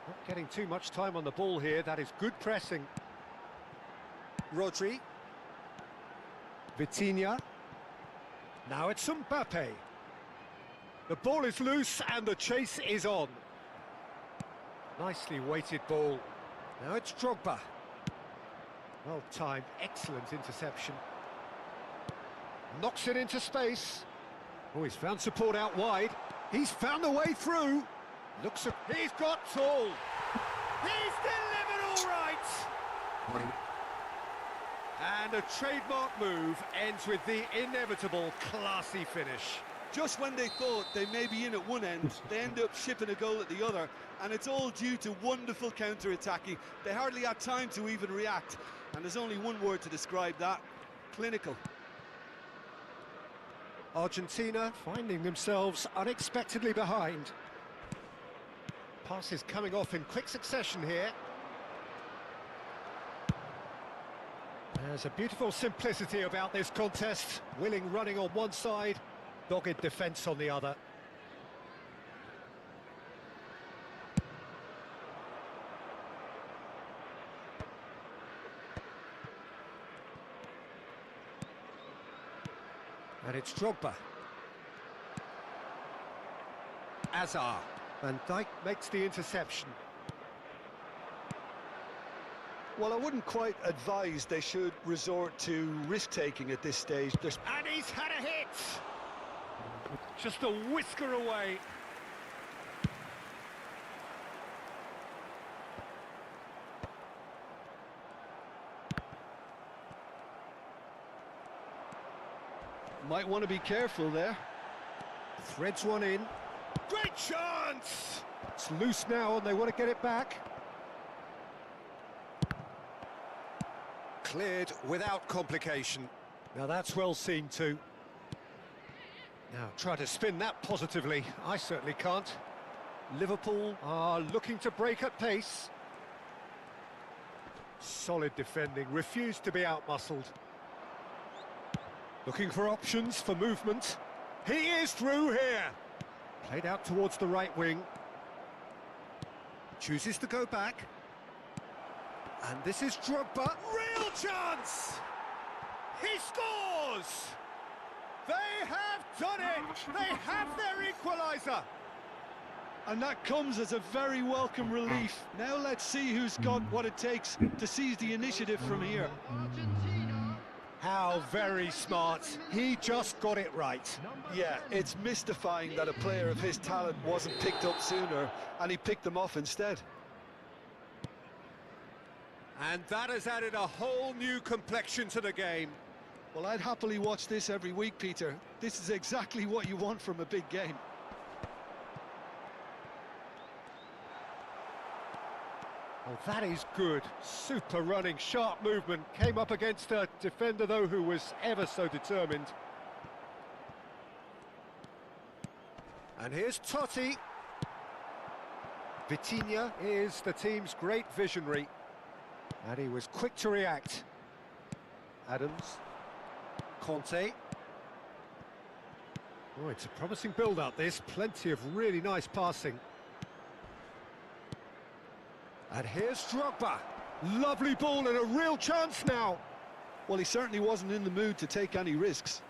Not getting too much time on the ball here. That is good pressing. Rodri. Vitinha. Now it's Mbappe. The ball is loose and the chase is on. Nicely weighted ball. Now it's Drogba. Well timed, excellent interception. Knocks it into space. Oh, he's found support out wide. He's found a way through. He's got tall. He's And a trademark move ends with the inevitable classy finish. Just when they thought they may be in at one end, they end up shipping a goal at the other, and it's all due to wonderful counter-attacking. They hardly had time to even react, and there's only one word to describe that: clinical. Argentina finding themselves unexpectedly behind. Passes coming off in quick succession here. There's a beautiful simplicity about this contest. Willing running on one side, dogged defence on the other. And it's Drogba. Azar. Van Dijk makes the interception. Well, I wouldn't quite advise they should resort to risk-taking at this stage. And he's had a hit! Just a whisker away. Might want to be careful there. Threads one in. Great chance! It's loose now and they want to get it back. Cleared without complication. Now that's well seen too. Now try to spin that positively. I certainly can't. Liverpool are looking to break at pace. Solid defending, refused to be outmuscled. Looking for options for movement. He is through here. Played out towards the right wing. Chooses to go back. And this is Drogba. Real chance! He scores! They have done it! They have their equaliser! And that comes as a very welcome relief. Now let's see who's got what it takes to seize the initiative from here. Argentina. How very smart. He just got it right. Yeah, it's mystifying that a player of his talent wasn't picked up sooner, and he picked them off instead. And that has added a whole new complexion to the game. Well, I'd happily watch this every week, Peter. This is exactly what you want from a big game. Oh, that is good. Super running, sharp movement. Came up against a defender, though, who was ever so determined. And here's Totti. Vitinha is the team's great visionary. And he was quick to react. Adams. Conte. Oh, it's a promising build-up, this. Plenty of really nice passing. And here's Drogba. Lovely ball and a real chance now. Well, he certainly wasn't in the mood to take any risks.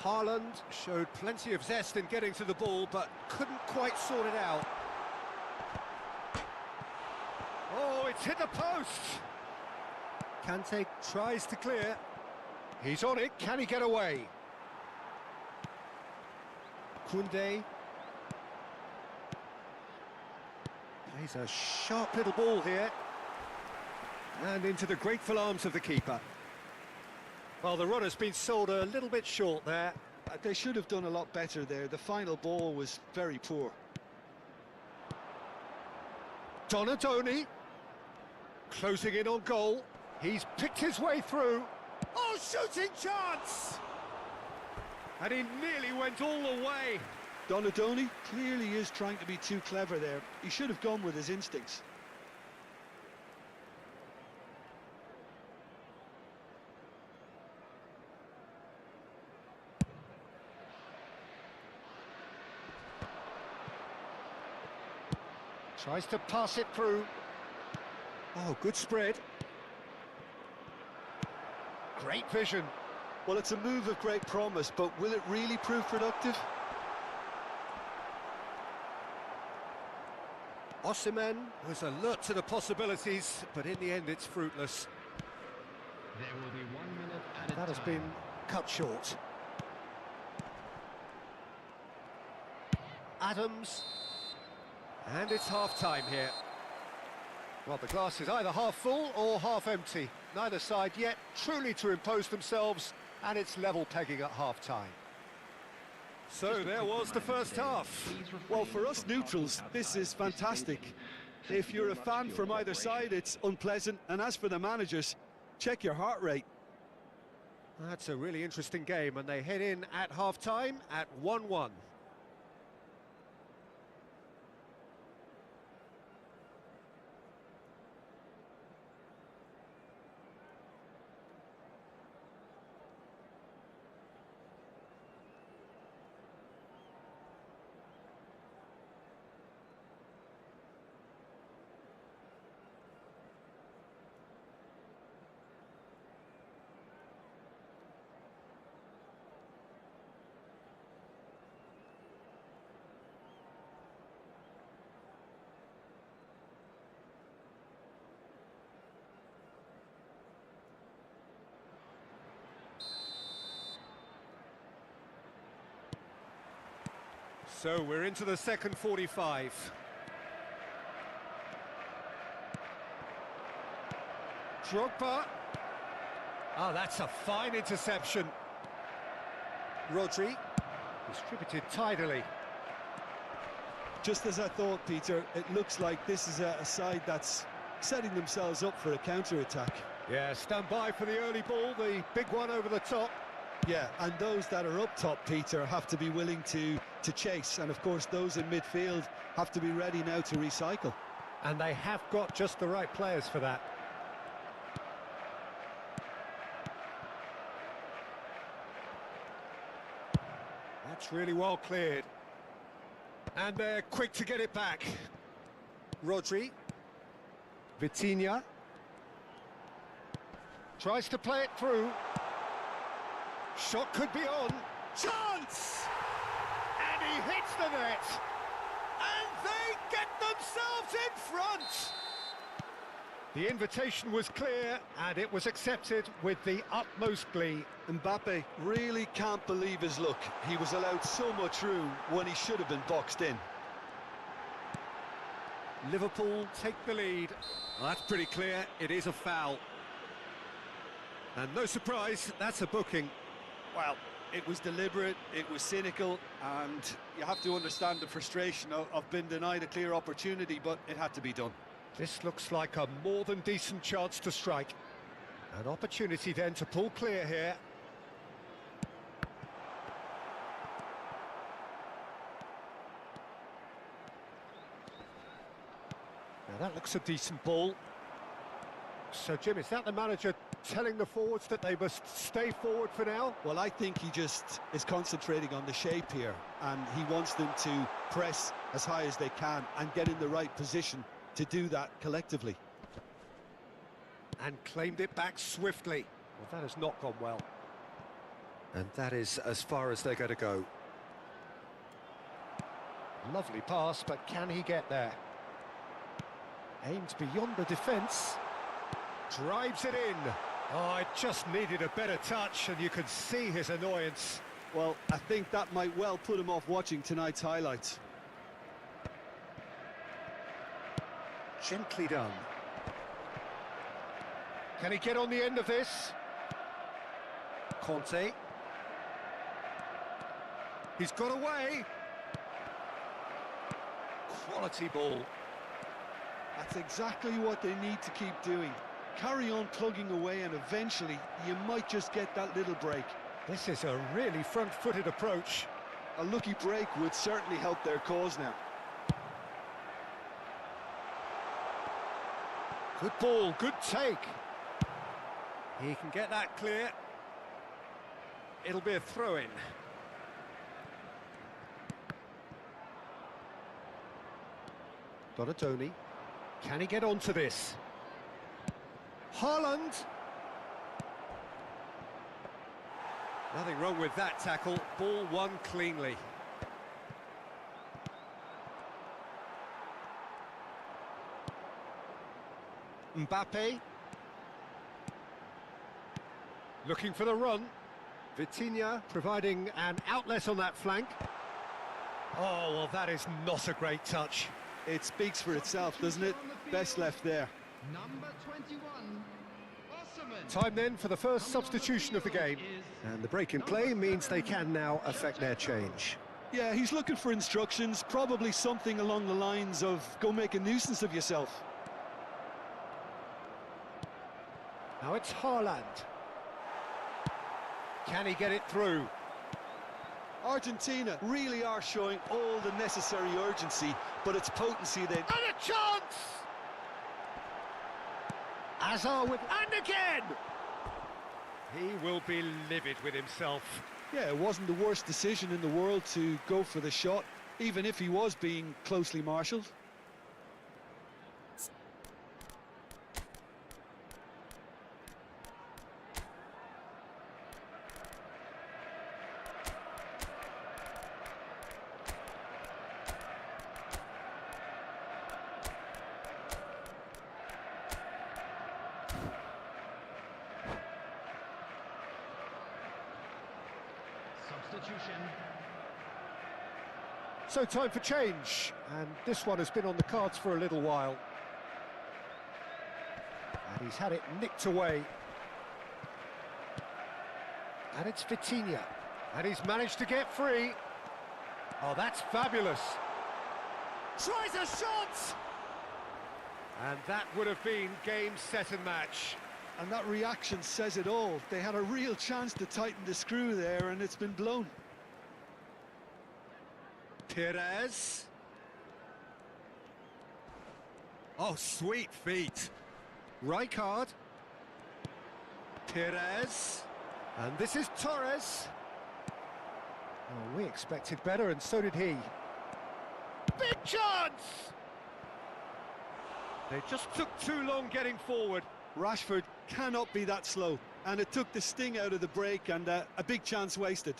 Haaland showed plenty of zest in getting to the ball, but couldn't quite sort it out. Oh, it's hit the post. Kante tries to clear. He's on it. Can he get away? Koundé. Plays a sharp little ball here. And into the grateful arms of the keeper. Well, the run has been sold a little bit short there. They should have done a lot better there. The final ball was very poor. Donadoni. Closing in on goal. He's picked his way through. Oh, shooting chance! And he nearly went all the way. Donadoni clearly is trying to be too clever there. He should have gone with his instincts. Tries to pass it through. Oh, good spread. Great vision. Well, it's a move of great promise, but will it really prove productive? Osimhen was alert to the possibilities, but in the end it's fruitless. There will be 1 minute at a That has time. been cut short. Adams. And it's half-time here. Well, the glass is either half full or half empty. Neither side yet truly to impose themselves, and it's level pegging at half-time. So there was the first half. Well, for us neutrals, this is fantastic. If you're a fan from either side, it's unpleasant. And as for the managers, check your heart rate. That's a really interesting game, and they head in at half-time at 1-1. So we're into the second 45. Drogba. Ah, that's a fine interception. Rodri. Distributed tidily. Just as I thought, Peter, it looks like this is a side that's setting themselves up for a counter-attack. Yeah, stand by for the early ball, the big one over the top. Yeah, and those that are up top, Peter, have to be willing to chase. And, of course, those in midfield have to be ready now to recycle. And they have got just the right players for that. That's really well cleared. And they're quick to get it back. Rodri. Vitinha. Tries to play it through. Shot could be on. Chance! And he hits the net. And they get themselves in front. The invitation was clear, and it was accepted with the utmost glee. Mbappe really can't believe his luck. He was allowed so much room when he should have been boxed in. Liverpool take the lead. Well, that's pretty clear. It is a foul. And no surprise, that's a booking. Well, it was deliberate, it was cynical, and you have to understand the frustration of being denied a clear opportunity, but it had to be done. This looks like a more than decent chance to strike. An opportunity then to pull clear here. Now that looks a decent ball. So, Jim, is that the manager telling the forwards that they must stay forward for now? Well, I think he just is concentrating on the shape here, and he wants them to press as high as they can and get in the right position to do that collectively. And claimed it back swiftly. Well, that has not gone well. And that is as far as they're going to go. Lovely pass, but can he get there? Aims beyond the defence. Drives it in. Oh, it just needed a better touch, and you could see his annoyance. Well, I think that might well put him off watching tonight's highlights. Gently done. Can he get on the end of this? Conte. He's got away. Quality ball. That's exactly what they need to keep doing. Carry on plugging away, and eventually you might just get that little break. This is a really front-footed approach. A lucky break would certainly help their cause now. Good ball, good take. He can get that clear. It'll be a throw-in. Donatoni. Can he get onto this? Haaland. Nothing wrong with that tackle. Ball won cleanly. Mbappe. Looking for the run. Vitinha providing an outlet on that flank. Oh, well, that is not a great touch. It speaks for itself, doesn't it? Best left there. Number 21, Osman. Time then for the first substitution of the game. And the break in play means they can now affect their change. Yeah, he's looking for instructions, probably something along the lines of go make a nuisance of yourself. Now it's Haaland. Can he get it through? Argentina really are showing all the necessary urgency, but it's potency they... And a chance! Hazard with... And again! He will be livid with himself. Yeah, it wasn't the worst decision in the world to go for the shot, even if he was being closely marshalled. Substitution. So time for change, and this one has been on the cards for a little while. And he's had it nicked away. And it's Vitinha. And he's managed to get free. Oh, that's fabulous. Tries a shot! And that would have been game, set and match. And that reaction says it all. They had a real chance to tighten the screw there, and it's been blown. Perez. Oh, sweet feet. Rijkaard. Perez. And this is Torres. Oh, we expected better, and so did he. Big chance! They just took too long getting forward. Rashford cannot be that slow, and it took the sting out of the break, and a big chance wasted.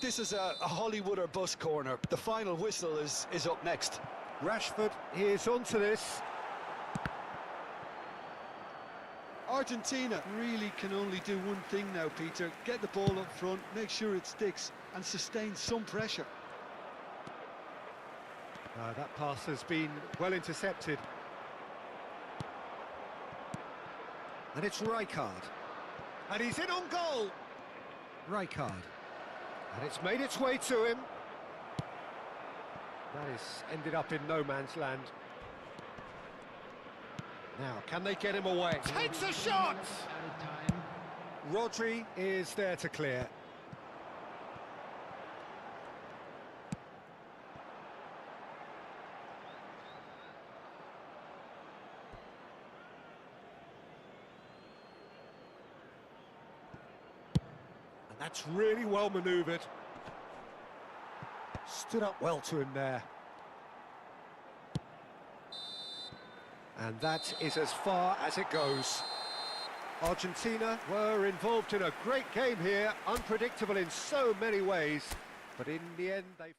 This is a Hollywood or bust corner. The final whistle is up next. Rashford is onto this. Argentina really can only do one thing now, Peter. Get the ball up front, make sure it sticks, and sustain some pressure. That pass has been well intercepted. And it's Rijkaard. And he's in on goal. Rijkaard. And it's made its way to him. That has ended up in no man's land. Now, can they get him away? Takes a shot! Added time. Rodri is there to clear. And that's really well manoeuvred. Stood up well to him there. And that is as far as it goes. Argentina were involved in a great game here, unpredictable in so many ways, but in the end they...